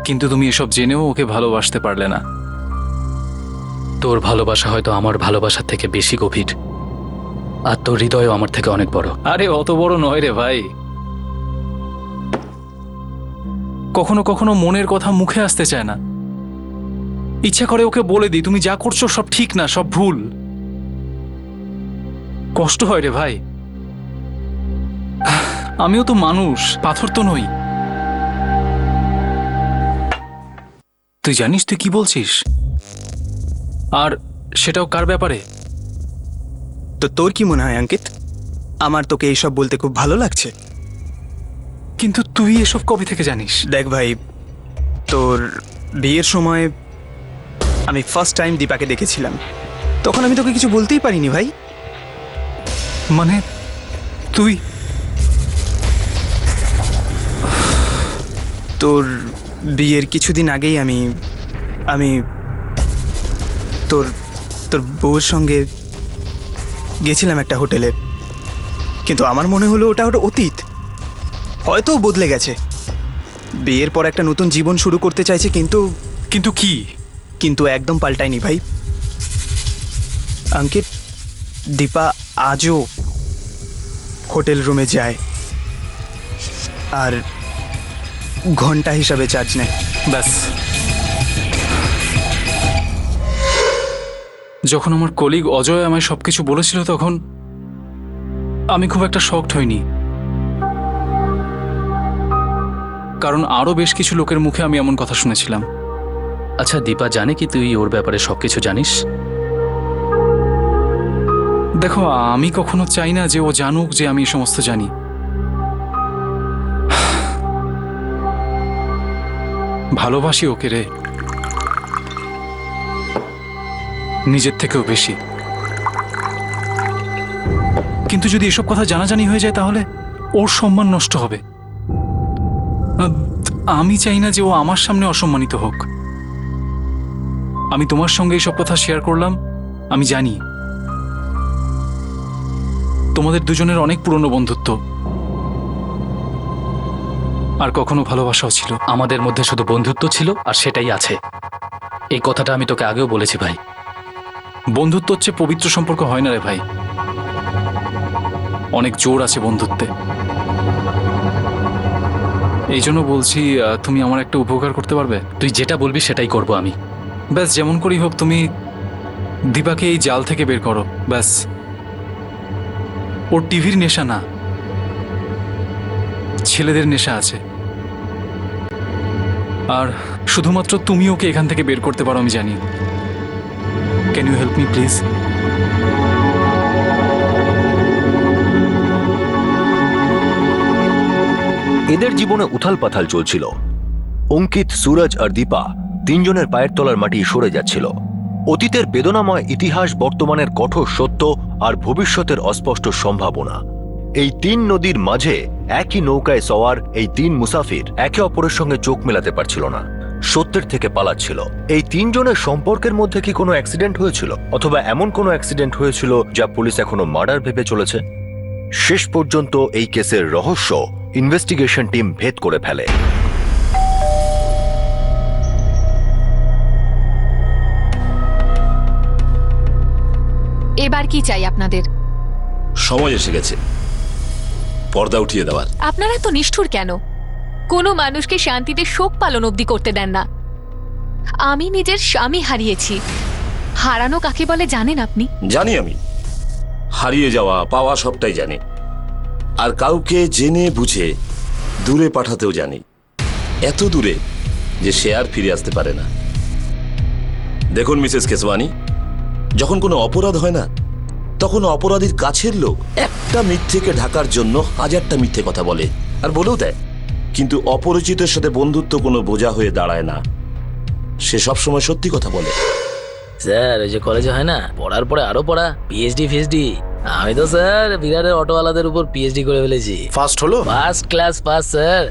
কিন্তু তুমি এসব জেনেও ওকে ভালোবাসতে পারলে না। তোর ভালোবাসা হয়তো আমার ভালোবাসার থেকে বেশি গভীর, আর তোর হৃদয়ও আমার থেকে অনেক বড়। আরে অত বড় নয় রে ভাই। কখনো কখনো মনের কথা মুখে আসতে চায় না, ইচ্ছা করে ওকে বলে দিই তুমি যা করছো সব ঠিক না, সব ভুল। কষ্ট হয় রে ভাই। আমিও তো মানুষ, পাথর তো নই। তুই জানিস তুই কি বলছিস? আর সেটাও কার ব্যাপারে? তো তোর কি মনে হয় অঙ্কিত, আমার তোকে এইসব বলতে খুব ভালো লাগছে? কিন্তু তুই এসব কবে থেকে জানিস? দেখ ভাই, তোর বিয়ের সময় আমি ফার্স্ট টাইম দীপাকে দেখেছিলাম, তখন আমি তোকে কিছু বলতেই পারিনি ভাই। মানে তুই তোর বিয়ের কিছুদিন আগেই আমি তোর তোর বউর সঙ্গে গেছিলাম একটা হোটেলে, কিন্তু আমার মনে হলো ওটা অতীত, হয়তো ও বদলে গেছে, বিয়ের পর একটা নতুন জীবন শুরু করতে চাইছে। কিন্তু কি? কিন্তু একদম পাল্টায়নি ভাই। অঙ্কিত, দীপা আজও হোটেল রুমে যায় আর ঘন্টা হিসাবে চার্জ নেয়। ব্যাস, যখন আমার কলিগ অজয় আমায় সবকিছু বলেছিল তখন আমি খুব একটা শকড হইনি, কারণ আরো বেশ কিছু লোকের মুখে আমি এমন কথা শুনেছিলাম। আচ্ছা, দীপা জানে কি তুই ওর ব্যাপারে সবকিছু জানিস? দেখো, আমি কখনো চাই না যে ও জানুক যে আমি এই সমস্ত জানি। ভালোবাসি ওকে রে, নিজের থেকেও বেশি। কিন্তু যদি এসব কথা জানাজানি হয়ে যায় তাহলে ওর সম্মান নষ্ট হবে। আমি চাই না যে ও আমার সামনে অসম্মানিত হোক। আমি তোমার সঙ্গে এইসব কথা শেয়ার করলাম, আমি জানি তোমাদের দুজনের অনেক পুরনো বন্ধুত্ব, আর কখনো ভালোবাসাও ছিল। আমাদের মধ্যে শুধু বন্ধুত্ব ছিল, আর সেটাই আছে। এই কথাটা আমি তোকে আগেও বলেছি ভাই। বন্ধুত্ব হচ্ছে পবিত্র সম্পর্ক হয় না রে ভাই, অনেক জোর আছে বন্ধুত্বে। এই জন্য বলছি, তুমি আমার একটা উপকার করতে পারবে? তুই যেটা বলবি সেটাই করব আমি। ব্যাস, যেমন করেই হোক তুমি দীপাকে এই জাল থেকে বের করো। ব্যাস, ওর টিভির নেশা না, ছেলেদের নেশা আছে, আর শুধুমাত্র তুমি ওকে এখান থেকে বের করতে পারো, আমি জানি। Can you help me please? এদের জীবনে উথাল পাথাল চলছিল। অঙ্কিত, সুরজ আর দীপা তিনজনের পায়ের তলার মাটি সরে যাচ্ছিল। অতীতের বেদনাময় ইতিহাস, বর্তমানের কঠোর সত্য আর ভবিষ্যতের অস্পষ্ট সম্ভাবনা। এই 3 নদীর মাঝে একই নৌকায় সওয়ার এই 3 মুসাফির একে অপরের সঙ্গে চোখ মেলাতে পারছিল না, সত্যের থেকে পালাচ্ছিল। এই 3 জনের সম্পর্কের মধ্যে কি কোনো অ্যাক্সিডেন্ট হয়েছিল, অথবা এমন কোনো অ্যাক্সিডেন্ট হয়েছিল যা পুলিশ এখনো মার্ডার ভেবে চলেছে? শেষ পর্যন্ত এই কেসের রহস্য ইনভেস্টিগেশন টিম ভেদ করে ফেলে। এবার কি চাই আপনাদের? সময় এসে গেছে পর্দা উঠিয়ে দেওয়ার। আপনারা তো নিষ্ঠুর কেন? কোনো মানুষকে শান্তিতে শোক পালন অবধি করতে দেন না। আমি নিজের স্বামী হারিয়েছি, হারানো কাকে বলে জানেন আপনি? জানি, আমি হারিয়ে যাওয়া পাওয়া সবটাই জানি, আর কাউকে জেনে বুঝে দূরে পাঠাতেও জানি, এত দূরে যে সে আর ফিরে আসতে পারে না। দেখুন মিসেস কেসওয়ানি, যখন কোনো অপরাধ হয় না, তখন অপরাধীর কাছের লোক একটা মিথ্যেকে ঢাকার জন্য হাজারটা মিথ্যে কথা বলে আর বলেও দেয়। কিন্তু অপরিচিতের সাথে বন্ধুত্ব কোনো বোঝা হয়ে দাঁড়ায় না, সে সবসময় সত্যি কথা বলে। স্যার ওই যে কলেজে হয় না, পড়ার পরে আরো পড়া, পিএইচডি ফিএইচডি। আমি তো স্যার বিরাটের অটোওয়ালাদের উপর পিএইচডি করে ফেলেছি। ফার্স্ট হলো? First class pass sir.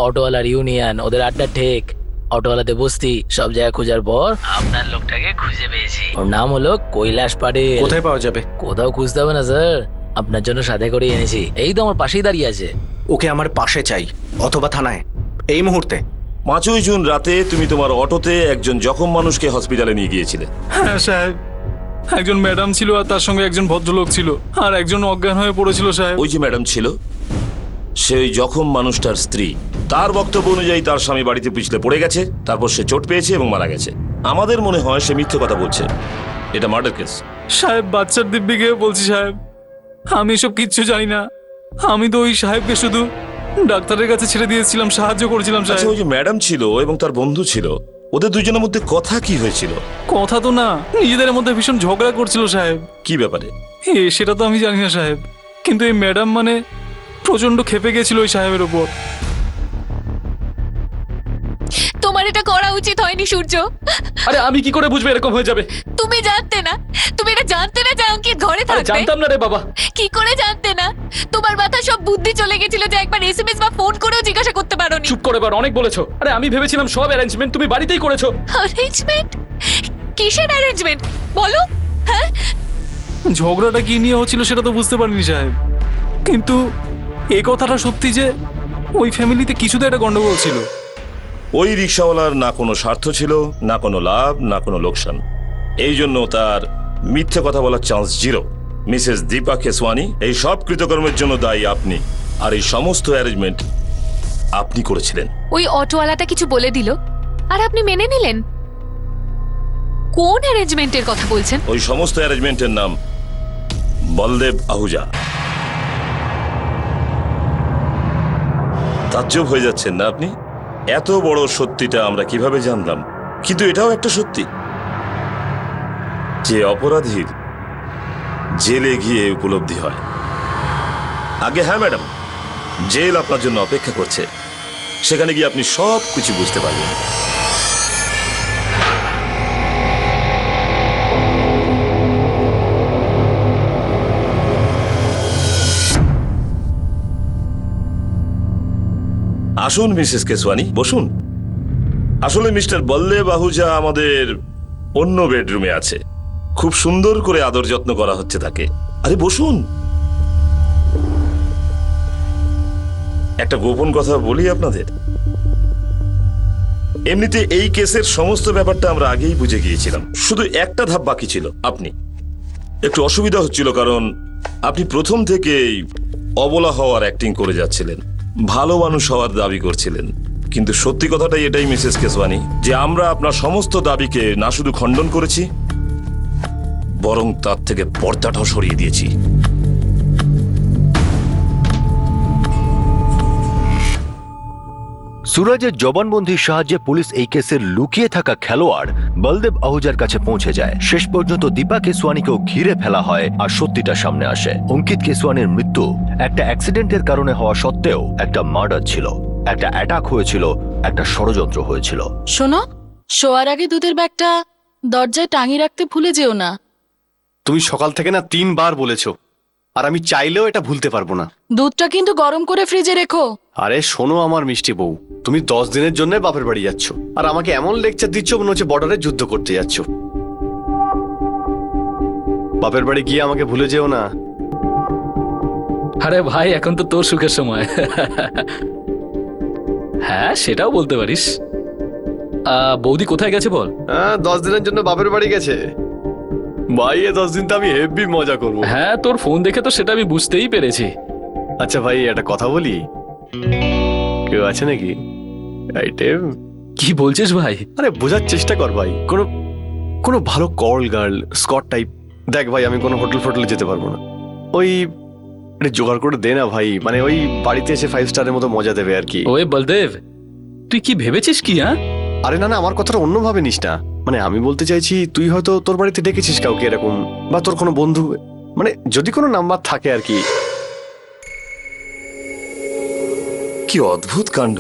অটোওয়ালার ইউনিয়ন, ওদের আড্ডা ঠেক, অটোওয়ালাতে বস্তি, সব জায়গায় খোঁজার পর আপনার লোকটাকে খুঁজে পেয়েছি। ওর নাম হলো কৈলাস পাটিল। কোথায় পাওয়া যাবে? কোথাও খুঁজতে হবে না স্যার, আপনার জন্য সাথে করে এনেছি। এই তো আমার পাশেই দাঁড়িয়ে আছে। ওকে আমার পাশে চাই, অথবা থানায়, এই মুহূর্তে। 5ই জুন রাতে তুমি তোমার অটোতে একজন জখম মানুষকে হসপিটালে নিয়ে গিয়েছিলে। হ্যাঁ সাহেব, একজন ম্যাডাম ছিল আর তার সঙ্গে একজন ভদ্রলোক ছিল, আর একজন অজ্ঞান হয়ে পড়েছিল সাহেব। ওই যে ম্যাডাম ছিল, সেই জখম মানুষটার স্ত্রী। তার বক্তব্য অনুযায়ী তার স্বামী বাড়িতে পিছলে পড়ে গেছে, তারপর সে চোট পেয়েছে এবং মারা গেছে। আমাদের মনে হয় সে মিথ্যে কথা বলছে, এটা মার্ডার কেস। সাহেব বাচ্চার দিব্যি গিয়ে বলছি সাহেব, আমি এসব কিচ্ছু জানি না। আমি তো ওই সাহেবকে শুধু ডাক্তারের কাছে ছেড়ে দিয়েছিলাম, সাহায্য করেছিলাম আচ্ছা, সাহেব। ওই যে ম্যাডাম ছিল এবং তার বন্ধু ছিল, ওদের দুজনের মধ্যে কথা কি হয়েছিল? কথা তো না, নিজেদের মধ্যে ভীষণ ঝগড়া করছিল সাহেব। কি ব্যাপারে? সেটা তো আমি জানি না সাহেব, কিন্তু এই ম্যাডাম মানে প্রচন্ড ক্ষেপে গেছিল ওই সাহেবের ওপর। তোমার এটা করা উচিত হয়নি সূর্য। আরে আমি কি করে বুঝবো এরকম হয়ে যাবে? তুমি জানতে না, তুমি এটা জানতে না যে অঙ্কিত ঘরে আরে থাকবে? জানতাম না রে বাবা। কি করে জানতে না? তোমার মাথা সব বুদ্ধি চলে গেছিল যে একবার এসএমএস বা ফোন করেও জিজ্ঞাসা করতে পারোনি। চুপ করে বার, অনেক বলেছো। আরে আমি ভেবেছিলাম সব অ্যারেঞ্জমেন্ট তুমি বাড়িতেই করেছো। অ্যারেঞ্জমেন্ট? কিসের অ্যারেঞ্জমেন্ট বলো? হ্যাঁ, ঝগড়াটা কি নিয়ে হচ্ছিল সেটা তো বুঝতে পারিনি সাহেব, কিন্তু এই কথাটা সত্যি যে ওই ফ্যামিলিতে কিছুতে একটা গন্ডগোল ছিল। ওই রিক্সাওয়ালার না কোনো স্বার্থ ছিল, না কোনো লাভ, না কোনো লোকসান। এই জন্য তার মিথ্যে কথা বলার চান্স 0। মিসেস দীপা কেসওয়ানি, এই সব কৃতকর্মের জন্য দায়ী আপনি, আর এই সমস্ত অ্যারেঞ্জমেন্ট আপনি করেছিলেন। ওই অটোওয়ালাটা কিছু বলে দিল আর আপনি মেনে নিলেন? কোন অ্যারেঞ্জমেন্টের কথা বলছেন? ওই সমস্ত অ্যারেঞ্জমেন্টের নাম বলদেব আহুজা। তাজ্জব হয়ে যাচ্ছেন না আপনি? এত বড় সত্যিটা আমরা কিভাবে জানলাম? কিন্তু এটাও একটা সত্যি যে অপরাধীর জেলে গিয়ে উপলব্ধি হয়। আগে হ্যাঁ ম্যাডাম, জেল আপনার জন্য অপেক্ষা করছে, সেখানে গিয়ে আপনি সব কিছু বুঝতে পারবেন। আসুন মিসেস কেসওয়ানি, বসুন। আসলে মিস্টার বল্লেভ আহুজা আমাদের অন্য বেডরুমে আছে, খুব সুন্দর করে আদর যত্ন করা হচ্ছে তাকে। আরে বসুন। একটা গোপন কথা বলি আপনাদের, এমনিতে এই কেসের সমস্ত ব্যাপারটা আমরা আগেই বুঝে গিয়েছিলাম, শুধু একটা ধাপ বাকি ছিল। আপনি একটু অসুবিধা হচ্ছিল, কারণ আপনি প্রথম থেকেই অবলা হওয়ার অ্যাক্টিং করে যাচ্ছিলেন, ভালো মানুষ হওয়ার দাবি করছিলেন। কিন্তু সত্যি কথাটাই এটাই মিসেস কেসওয়ানি, যে আমরা আপনার সমস্ত দাবিকে না শুধু খণ্ডন করেছি, বরং তার থেকে পর্দাটাও সরিয়ে দিয়েছি। সুরজের জবানবন্দির সাহায্যে পুলিশ এই কেসের লুকিয়ে থাকা খেলোয়াড় বলদেব আহুজার কাছে পৌঁছে যায়। শেষ পর্যন্ত দীপা কেসওয়ানিকেও ঘিরে ফেলা হয় আর সত্যিটা সামনে আসে। অঙ্কিত কেসওয়ানির মৃত্যু একটা অ্যাক্সিডেন্টের কারণে হওয়া সত্ত্বেও একটা মার্ডার ছিল, একটা অ্যাটাক হয়েছিল, একটা ষড়যন্ত্র হয়েছিল। শোনো, শোয়ার আগে দুধের ব্যাগটা দরজায় টাঙিয়ে রাখতে ভুলে যেও না। তুমি সকাল থেকে না 3 বার বলেছো, আর আমি চাইলেও এটা ভুলতে পারবো না। দুধটা কিন্তু গরম করে ফ্রিজে রেখো। আরে শোনো আমার মিষ্টি বউ, তুমি 10 দিনের জন্য বাপের বাড়ি যাচ্ছ, আর আমাকে এমন লেকচার দিচ্ছ মনে হচ্ছে বর্ডারে যুদ্ধ করতে যাচ্ছ। বাপের বাড়ি গিয়ে আমাকে ভুলে যেও না। আরে ভাই, এখন তো তোর সুখের সময়। হ্যাঁ, সেটাও বলতে পারিস। বৌদি কোথায় গেছে বল? 10 দিনের জন্য বাপের বাড়ি গেছে ভাই। 10 দিন তো আমি হেভি মজা করবো। হ্যাঁ, তোর ফোন দেখে তো সেটা আমি বুঝতেই পেরেছি। আচ্ছা ভাই, একটা কথা বলি, কেউ আছে নাকি আইটেম? কি বলছিস ভাই? আরে বোঝার চেষ্টা কর ভাই, কোনো ভালো কল গার্ল, স্কট টাইপ। দেখ ভাই, আমি কোনো হোটেল ফোটেলে যেতে পারবো না, ওই জোগাড় করে দে না ভাই, মানে ওই বাড়িতে এসে 5 স্টারের মতো মজা দেবে আর কি। ওই বলদেব, তুই কি ভেবেছিস কি? হ্যাঁ, আরে না না, আমার কথাটা অন্যভাবে নিস না। মানে আমি বলতে চাইছি তুই হয়তো তোর বাড়িতে ডেকেছিস কাউকে এরকম, বা তোর কোনো বন্ধু, মানে যদি কোনো নাম্বার থাকে আর কি। কি অদ্ভুত কাণ্ড।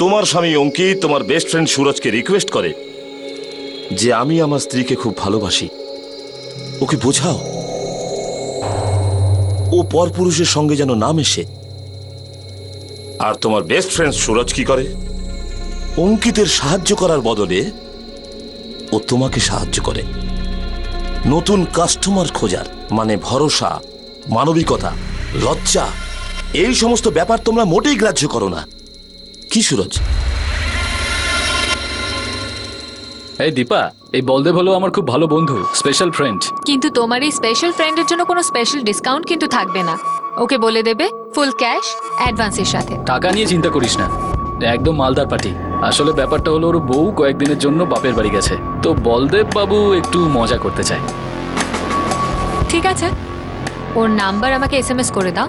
তোমার স্বামী অঙ্কিত তোমার বেস্ট ফ্রেন্ড সুরজকে রিকোয়েস্ট করে যে আমি আমার স্ত্রীকে খুব ভালোবাসি, ওকে বোঝাও ও পরপুরুষের সঙ্গে যেন না মেশে। আর তোমার বেস্ট ফ্রেন্ড সুরজ কি করে? অঙ্কিতের সাহায্য করার বদলে ও তোমাকে সাহায্য করে। নতুন কাস্টমার খোঁজার মানে ভরসা, মানবিকতা, লজ্জা, এই সমস্ত ব্যাপার তোমরা মোটেই গ্রাহ্য করো না। কি সুরজ? এই দীপা, এই বলদেব হলো আমার খুব ভালো বন্ধু, স্পেশাল ফ্রেন্ড। কিন্তু তোমার এই স্পেশাল ফ্রেন্ডের জন্য কোনো স্পেশাল ডিসকাউন্ট কিন্তু থাকবে না। ওকে বলে দেবে ফুল ক্যাশ অ্যাডভান্সের সাথে। টাকা নিয়ে চিন্তা করিস না, একদম মালদার পার্টি। আসলে ব্যাপারটা হলো ওর বউ কয়েকদিনের জন্য বাপের বাড়ি গেছে, তো বলদেব বাবু একটু মজা করতে চায়। ঠিক আছে, ওর নাম্বার আমাকে এসএমএস করে দাও,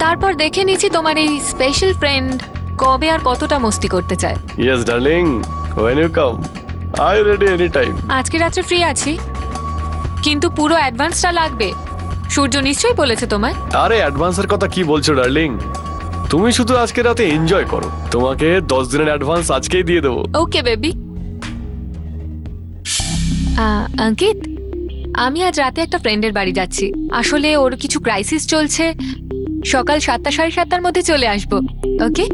তারপর দেখে নিচ্ছি তোমার এই স্পেশাল ফ্রেন্ড কবে আর কতটা মস্তি করতে চায়। Yes darling, when you come, I ready anytime. আজকে রাত্রে ফ্রি আছি, কিন্তু পুরো অ্যাডভান্সটা লাগবে। সূর্য নিশ্চয়ই বলেছে তোমায়। আরে অ্যাডভান্সের কথা কি বলছো ডার্লিং, তুমি শুধু আজকে রাতে এনজয় করো, তোমাকে 10 দিনের অ্যাডভান্স আজকেই দিয়ে দেবো। Okay baby. অঙ্কিত, আমি আজ রাতে একটা ফ্রেন্ডের বাড়ি যাচ্ছি। আসলে ওর কিছু ক্রাইসিস চলছে, সকাল 7টা সাড়ে 7টার মধ্যে চলে আসবো। ওকে?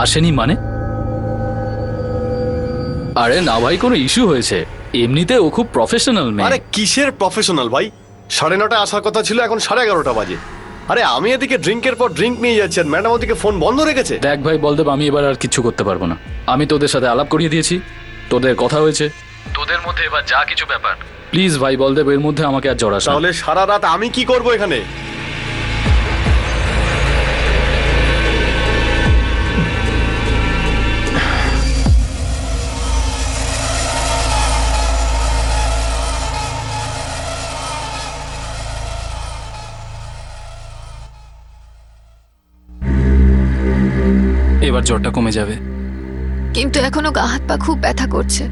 আসেনি মানে? আরে না ভাই, কোনো ইস্যু হয়েছে। এমনিতে ও খুব প্রফেশনাল আরে মেয়ে। কিসের প্রফেশনাল ভাই, 9:30 আসার কথা ছিল, এখন 11:30 বাজে। আরে আমি এদিকে ড্রিঙ্কের পর ড্রিঙ্ক নিয়ে যাচ্ছি আর ম্যাডাম ওদিকে ফোন বন্ধ রেখেছে। দেখ ভাই বলদেব, আমি এবার আর কিচ্ছু করতে পারবো না। আমি তোদের সাথে আলাপ করিয়ে দিয়েছি, তোদের কথা হয়েছে, তোদের মধ্যে এবার যা কিছু ব্যাপার, প্লিজ ভাই বলদেব এর মধ্যে আমাকে আর জড়াস না। তাহলে সারা রাত আমি কি করব এখানে? এবার জ্বরটা কমে যাবে। কিন্তু এখনো গা হাত পা খুব ব্যথা করছে।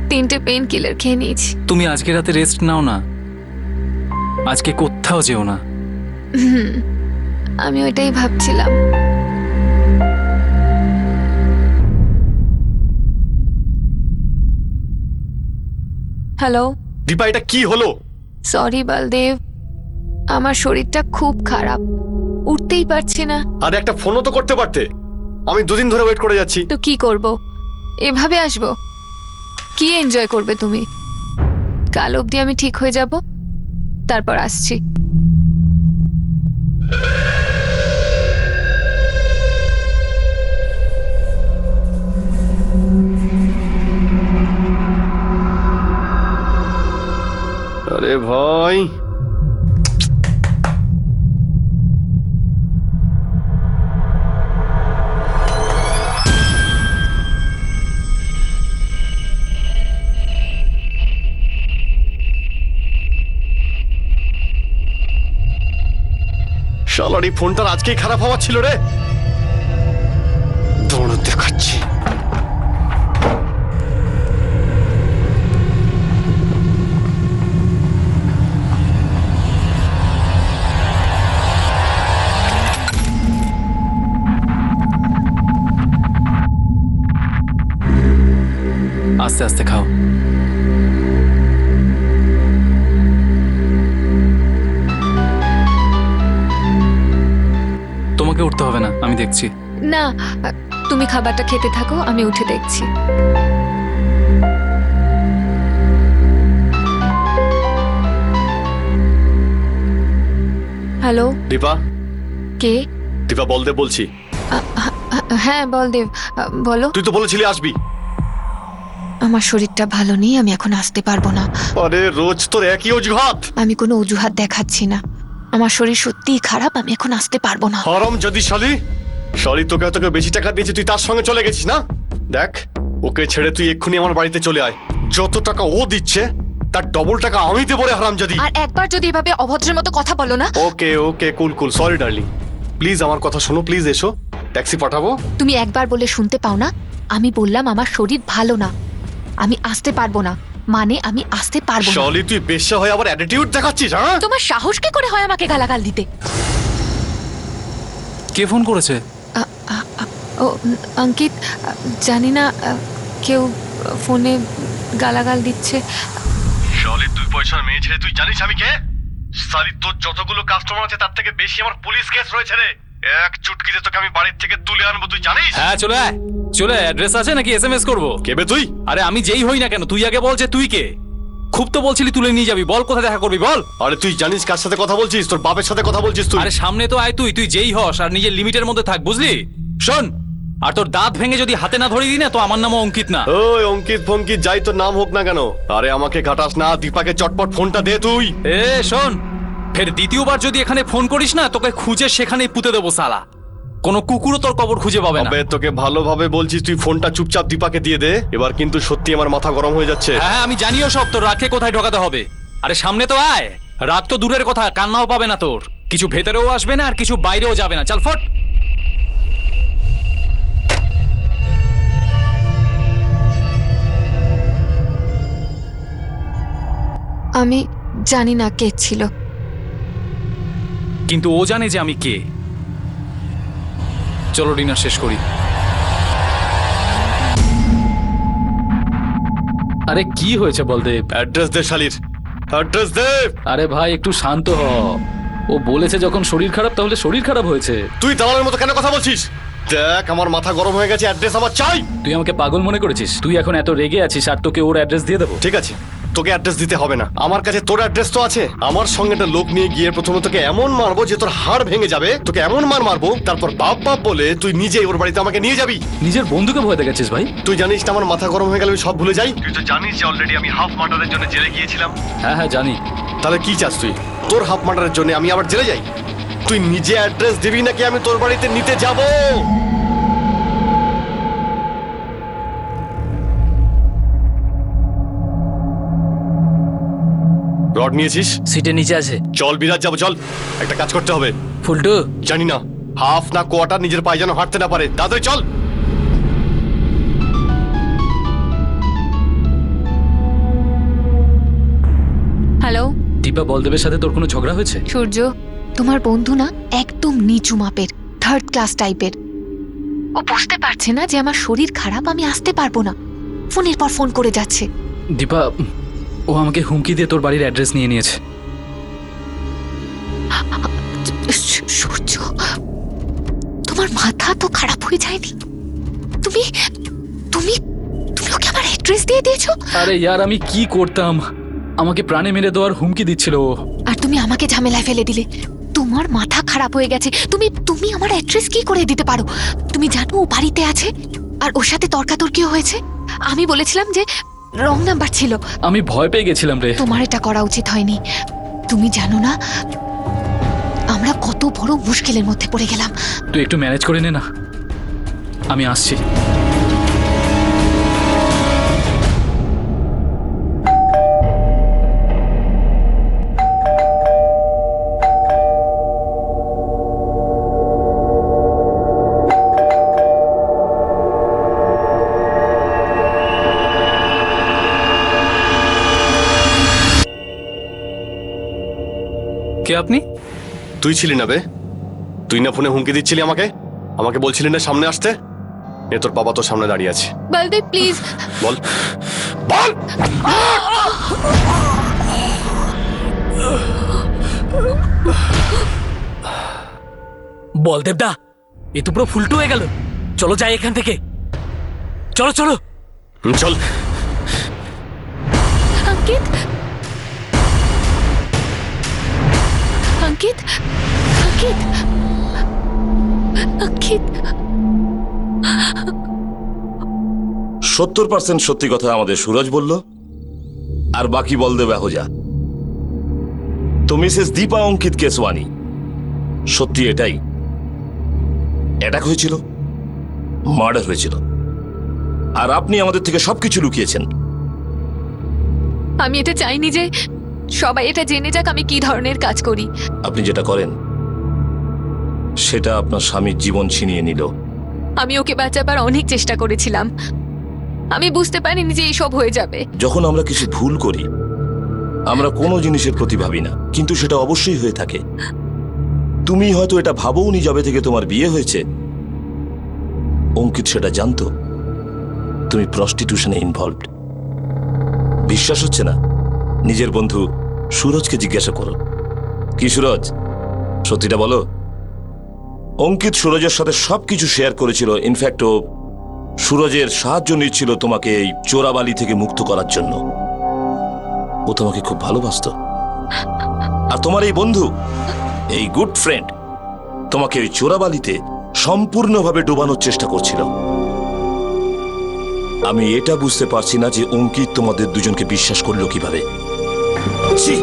3টে পেন কিলার খেয়ে নিয়েছি। তুমি আজকে রাতে রেস্ট নাও না, আজকে কোথাও যেও না। আমি ওইটাই ভাবছিলাম। হ্যালো দীপা, এটা কি হলো? সরি বলদেব, আমার শরীরটা খুব খারাপ, উঠতেই পারছি না। আরে একটা ফোনও তো করতে পারতে, আমি 2 দিন ধরে ওয়েট করে যাচ্ছি। তো কি করব, এভাবে আসবো? কি এনজয় করবে তুমি? কাল অবধি আমি ঠিক হয়ে যাব, তারপর আসছি। আরে ভাই, শালার এই ফোনটার আজকেই খারাপ হওয়া ছিল রে। দৌড় দেখাচ্ছি। আস্তে আস্তে খাও। তোমাকে উঠতে হবে না, আমি দেখছি। না, তুমি খাবারটা খেতে থাকো, আমি উঠে দেখছি। হ্যালো, দীপা? কে? দীপা বলদেব বলছি। হ্যাঁ বলদেব, বলো। তুই তো বলেছিলি আসবি। আমার শরীরটা ভালো নেই, আমি এখন আসতে পারবো না। আরে রোজ তোর একই অজুহাত। আমি কোনো অজুহাত দেখাচ্ছি না, আমার শরীর সত্যিই খারাপ, আমি এখন আসতে পারবো না। হরম যদি শালি, শালি তোকে বেশি টাকা দিয়েছে, তুই তার সঙ্গে চলে গেছিস না? দেখ, ওকে ছেড়ে তুই এক্ষুনি আমার বাড়িতে চলে আয়। যত টাকা ও দিচ্ছে তার ডবল টাকা আমি দেবো রে হারাম যদি। আর একবার যদি এভাবে অভদ্রের মতো কথা বলো না। ওকে ওকে, কুল কুল, সরি ডার্লিং, প্লিজ আমার কথা শোনো, প্লিজ এসো, ট্যাক্সি পাঠাবো। তুমি একবার বলে শুনতে পাও না? আমি বললাম আমার শরীর ভালো না, আমি আসতে পারবো না, মানে আমি আসতে পারবো না। শালি তুই বেশ্যা হয়ে আবার অ্যাটিটিউড দেখাচ্ছিস, হ্যাঁ? তোমার সাহস কি করে হয় আমাকে গালাগাল দিতে? কে ফোন করেছে? ও অঙ্কিত, জানি না, কেউ ফোনে গালাগাল দিচ্ছে। শালি তুই পয়সার মেয়ে ছেড়ে তুই জানিস আমি কে? শালি তোর যতগুলো কাস্টমার আছে তার থেকে বেশি আমার পুলিশ কেস রয়েছে রে। এক চুটকিতে তোকে আমি বাড়ির থেকে তুলে আনবো, তুই জানিস? হ্যাঁ চলে আয়, চলে আয়। অ্যাড্রেস আছে নাকি এসএমএস করবো? কেবে তুই? আরে আমি যেই হই না কেন, তুই আগে বল যে তুই কে। খুব তো বলছিলি তুলে নিয়ে যাবি, বল কোথায় দেখা করবি বল। আরে তুই জানিস কার সাথে কথা বলছিস? তোর বাপের সাথে কথা বলছিস তুই। আরে সামনে তো আয়, তুই যেই হস আর নিজের লিমিটের মধ্যে থাক, বুঝলি? শোন, আর তোর দাঁত ভেঙে যদি হাতে না ধরিয়ে দিই না, তো আমার নামও অঙ্কিত না। ওই অঙ্কিত ফঙ্কিত যাই তোর নাম হোক না কেন, আরে আমাকে ঘাটাস না, দীপাকে চটপট ফোনটা দে তুই। এ শোন, ফের দ্বিতীয়বার যদি এখানে ফোন করিস না, তোকে খুঁজে সেখানেই পুঁতে দেবো সালা। কোনো কুকুরও তোর কবর খুঁজে পাবে না। আবে তোকে ভালোভাবে বলছিস, তুই ফোনটা চুপচাপ দীপাকে দিয়ে দে। এবার কিন্তু সত্যি আমার মাথা গরম হয়ে যাচ্ছে। হ্যাঁ আমি জানিও সব, তোর রাখে কোথায় ঢোকাতে হবে। আরে সামনে তো আয়, রাত তো দূরের কথা, কান্নাও পাবে না তোর, কিছু ভেতরেও আসবে না আর কিছু বাইরেও যাবে না। চল ফট। আমি জানি না কে ছিল। কিন্তু ও জানে যে আমি কে। চলো ডিনার শেষ করি। আরে কি হয়েছে বলদেব? অ্যাড্রেস দে শালির, অ্যাড্রেস দে। আরে ভাই একটু শান্ত হ। ও বলেছে যখন শরীর খারাপ, তাহলে শরীর খারাপ হয়েছে। তুই দালালের মতো কেন কথা বলছিস? দেখ আমার মাথা গরম হয়ে গেছে, অ্যাড্রেস আমার চাই। তুই আমাকে পাগল মনে করেছিস? তুই এখন এত রেগে আছিস আর তোকে ওর অ্যাড্রেস দিয়ে দেবো? ঠিক আছে, তোকে অ্যাড্রেস দিতে হবে না, আমার কাছে তোর অ্যাড্রেস তো আছে। আমার সঙ্গে একটা লোক নিয়ে গিয়ে প্রথমে তোকে এমন মারবো যে তোর হাড় ভেঙে যাবে, তোকে এমন মারবো, তারপর বাপ বাপ বলে তুই নিজে ওর বাড়িতে আমাকে নিয়ে যাবি। নিজের বন্ধুকে ভয় দেখাচ্ছিস ভাই? তুই জানিস না আমার মাথা গরম হয়ে গেলে আমি সব ভুলে যাই। তুই তো জানিস যে অলরেডি আমি হাফ মার্ডারের জন্য জেলে গিয়েছিলাম। হ্যাঁ হ্যাঁ জানি। তাহলে কি চাস তুই? তোর হাফ মার্ডারের জন্য আমি আবার জেলে যাই? তুই নিজে অ্যাড্রেস দিবি নাকি আমি তোর বাড়িতে নিতে যাব? রড নিয়েছিস? সিটের নিচে আছে। চল বিরাজ যাবো, চল। একটা কাজ করতে হবে। ফুলটু, জানি না, হাফ না কোয়ার্টার নিজের পায়ে যেন হাঁটতে না পারে। তাড়াতাড়ি চল। হ্যালো দীপা, বলদেবের সাথে তোর কোনো ঝগড়া হয়েছে? সূর্য, তোমার বন্ধু না একদম নিচু মাপের, থার্ড ক্লাস টাইপের। ও বুঝতে পারছে না যে আমার শরীর খারাপ, আমি আসতে পারবো না, ফোনের পর ফোন করে যাচ্ছে। দীপা, ও আমাকে হুমকি দিয়ে তোর বাড়ির অ্যাড্রেস নিয়ে নিয়েছে। সূর্য, তোমার মাথা তো খারাপ হয়ে যায়নি? তুমি তুমি তুমি ওকে আমার অ্যাড্রেস দিয়ে দিয়েছো? আরে ইয়ার, আমি কি করতাম? আমাকে প্রাণে মেরে দেওয়ার হুমকি দিচ্ছিল ও। আর তুমি আমাকে ঝামেলায় ফেলে দিলে। তোমার মাথা খারাপ হয়ে গেছে। তুমি আমার অ্যাড্রেস কি করে দিতে পারো? তুমি জানো ও বাড়িতে আছে, আর ওর সাথে তর্কাতর্কিও হয়েছে। আমি বলেছিলাম যে রং নাম্বার ছিল। আমি ভয় পেয়ে গেছিলাম রে। তোমার এটা করা উচিত হয়নি। তুমি জানো না আমরা কত বড় মুশকিলের মধ্যে পড়ে গেলাম। তুই একটু ম্যানেজ করে নে না, আমি আসছি। কে আপনি? তুই ছিলি না বে? তুই না ফোনে হুমকি দিচ্ছিলি আমাকে? আমাকে বলছিলি না সামনে আসতে? এ তোর বাবা তোর সামনে দাঁড়িয়ে আছে। বলদেব প্লিজ। বল বল। বলদেব দা, এ তো পুরো ফুলটু হয়ে গেল। চলো যাই এখান থেকে, চলো চলো। চল। অঙ্কিত, অঙ্কিত, অঙ্কিত, অঙ্কিত। 70% সত্যি কথা আমাদের সুরজ বলল, আর বাকি বলদেব এহোজা। তো মিসেস দীপা অঙ্কিত কেসওয়ানি, সত্যি এটাই অ্যাটাক হয়েছিল, মার্ডার হয়েছিল, আর আপনি আমাদের থেকে সবকিছু লুকিয়েছেন। আমি এটা চাইনি যে সবাই এটা জেনে যাক আমি কি ধরনের কাজ করি। আপনি যেটা করেন সেটা আপনার স্বামীর জীবন ছিনিয়ে নিল। আমি ওকে বাঁচাবার অনেক চেষ্টা করেছিলাম, আমি বুঝতে পারিনি যে এইসব হয়ে যাবে। যখন আমরা কিছু ভুল করি আমরা কোনো জিনিসের প্রতি ভাবি না, কিন্তু সেটা অবশ্যই হয়ে থাকে। তুমি হয়তো এটা ভাবোনি যবে থেকে তোমার বিয়ে হয়েছে। অঙ্কিত সেটা জানতো তুমি প্রস্টিটিউশনে ইনভলভড। বিশ্বাস হচ্ছে না? নিজের বন্ধু সুরজকে জিজ্ঞাসা করো। কি সুরজ, সত্যিটা বলো। অঙ্কিত সুরজের সাথে সবকিছু শেয়ার করেছিল। ইনফ্যাক্ট ও সুরজের সাহায্য নিচ্ছিল তোমাকে এই চোরাবালি থেকে মুক্ত করার জন্য। ও তোমাকে খুব ভালোবাসতো, আর তোমার এই বন্ধু, এই গুড ফ্রেন্ড, তোমাকে ওই চোরাবালিতে সম্পূর্ণভাবে ডোবানোর চেষ্টা করছিল। আমি এটা বুঝতে পারছি না যে অঙ্কিত তোমাদের দুজনকে বিশ্বাস করলো কিভাবে। ছি!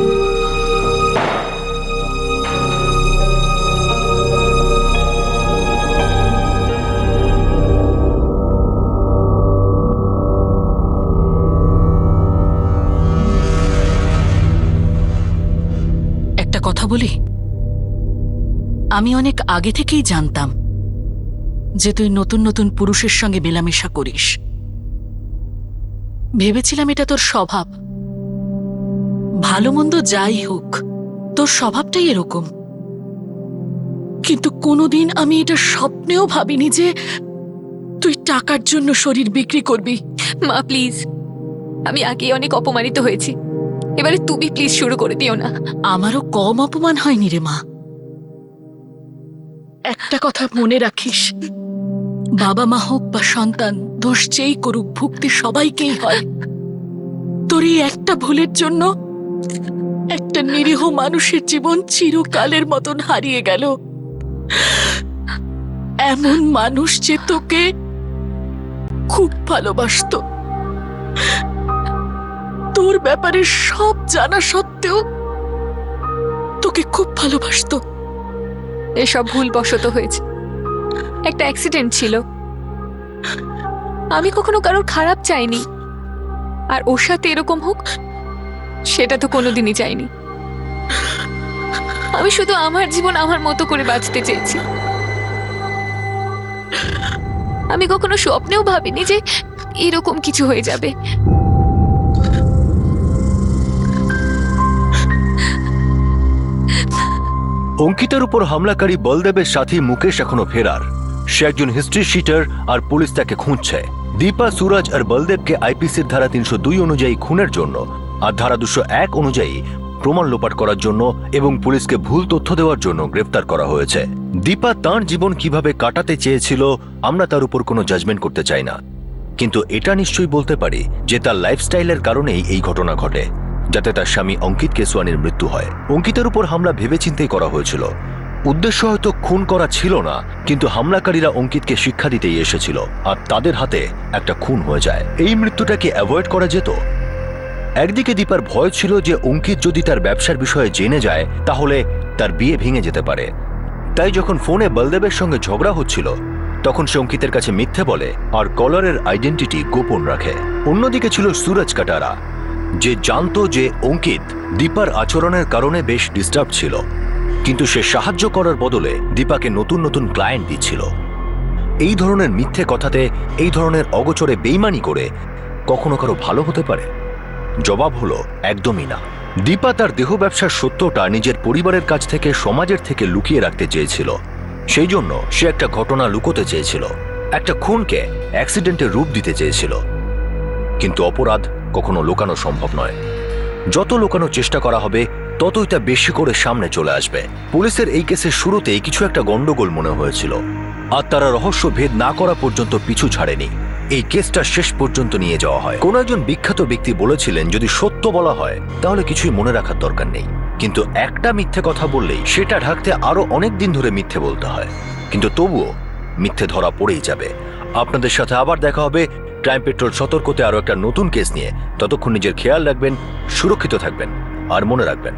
একটা কথা বলি, আমি অনেক আগে থেকেই জানতাম যে তুই নতুন নতুন পুরুষের সঙ্গে মেলামেশা করিস। ভেবেছিলাম এটা তোর স্বভাব। ভালো মন্দ যাই হোক, তোর স্বভাবটাই এরকম। কিন্তু কোনোদিন আমি এটা স্বপ্নেও ভাবিনি যে তুই টাকার জন্য শরীর বিক্রি করবি। মা প্লিজ, আমি আগে অনেক অপমানিত হয়েছি, এবারে তুমি প্লিজ শুরু করে দিও না। আমারও কম অপমান হয়নি রে মা। একটা কথা মনে রাখিস, বাবা মা হোক বা সন্তান, দোষ যেই করুক ভুগতে সবাইকেই হয়। তোর এই একটা ভুলের জন্য একটা নিরীহ মানুষের জীবন চিরকালের মতন হারিয়ে গেল। এমন মানুষ যে তোকে খুব ভালোবাসতো, তোর ব্যাপারে সব জানা সত্ত্বেও তোকে খুব ভালোবাসতো। এসব ভুলবশত হয়েছে, একটা অ্যাক্সিডেন্ট ছিল। আমি কখনো কারোর খারাপ চাইনি, আর ওর সাথে এরকম হোক সেটা তো কোনোদিনই চাইনি। আমি শুধু আমার জীবন আমার মতো করে বাঁচতে চেয়েছি। আমি কখনো স্বপ্নেও ভাবিনি যে এরকম কিছু হয়ে যাবে। অঙ্কিতার উপর হামলাকারী বলদেবের সাথী মুকেশ এখনো ফেরার। সে একজন হিস্ট্রি শিটার আর পুলিশ তাকে খুঁজছে। দীপা, সুরজ আর বলদেবকে আইপিসির ধারা 302 অনুযায়ী খুনের জন্য আর ধারা 201 অনুযায়ী প্রমাণ লোপাট করার জন্য এবং পুলিশকে ভুল তথ্য দেওয়ার জন্য গ্রেফতার করা হয়েছে। দীপা তাঁর জীবন কিভাবে কাটাতে চেয়েছিল আমরা তার উপর কোনো জাজমেন্ট করতে চাই না, কিন্তু এটা নিশ্চয়ই বলতে পারি যে তার লাইফস্টাইলের কারণেই এই ঘটনা ঘটে, যাতে তার স্বামী অঙ্কিত কেসওয়ানির মৃত্যু হয়। অঙ্কিতের উপর হামলা ভেবেচিন্তেই করা হয়েছিল। উদ্দেশ্য হয়তো খুন করা ছিল না, কিন্তু হামলাকারীরা অঙ্কিতকে শিক্ষা দিতেই এসেছিল আর তাদের হাতে একটা খুন হয়ে যায়। এই মৃত্যুটাকে অ্যাভয়েড করা যেত। একদিকে দীপার ভয় ছিল যে অঙ্কিত যদি তার ব্যবসার বিষয়ে জেনে যায় তাহলে তার বিয়ে ভেঙে যেতে পারে। তাই যখন ফোনে বলদেবের সঙ্গে ঝগড়া হচ্ছিল তখন সে অঙ্কিতের কাছে মিথ্যে বলে আর কলারের আইডেন্টিটি গোপন রাখে। অন্যদিকে ছিল সুরজ কাটারা, যে জানতো যে অঙ্কিত দীপার আচরণের কারণে বেশ ডিস্টার্ব ছিল, কিন্তু সে সাহায্য করার বদলে দীপাকে নতুন নতুন ক্লায়েন্ট দিচ্ছিল। এই ধরনের মিথ্যে কথাতে, এই ধরনের অগোচরে বেইমানি করে কখনো কারো ভালো হতে পারে? জবাব হলো একদমই না। দীপা তার দেহ ব্যবসার সত্যটা নিজের পরিবারের কাছ থেকে, সমাজের থেকে লুকিয়ে রাখতে চেয়েছিল। সেই জন্য সে একটা ঘটনা লুকোতে চেয়েছিল, একটা খুনকে অ্যাক্সিডেন্টের রূপ দিতে চেয়েছিল। কিন্তু অপরাধ কখনো লুকানো সম্ভব নয়। যত লুকানোর চেষ্টা করা হবে ততই তা বেশি করে সামনে চলে আসবে। পুলিশের এই কেসের শুরুতেই কিছু একটা গন্ডগোল মনে হয়েছিল, আর তারা রহস্য ভেদ না করা পর্যন্ত পিছু ছাড়েনি। এই কেসটা শেষ পর্যন্ত নিয়ে যাওয়া হয়। কোন একজন বিখ্যাত ব্যক্তি বলেছিলেন, যদি সত্য বলা হয় তাহলে কিছুই মনে রাখার দরকার নেই, কিন্তু একটা মিথ্যে কথা বললেই সেটা ঢাকতে আরো অনেক দিন ধরে মিথ্যে বলতে হয়। কিন্তু তবুও মিথ্যে ধরা পড়েই যাবে। আপনাদের সাথে আবার দেখা হবে ক্রাইম পেট্রোল সতর্কতে আরো একটা নতুন কেস নিয়ে ততক্ষণ নিজের খেয়াল রাখবেন, সুরক্ষিত থাকবেন, আর মনে রাখবেন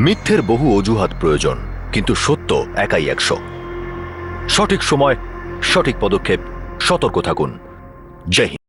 মিথ্যের বহু অজুহাত প্রয়োজন, কিন্তু সত্য একাই 100। সঠিক সময়, সঠিক পদক্ষেপ, সতর্ক থাকুন। জয় হিন্দ।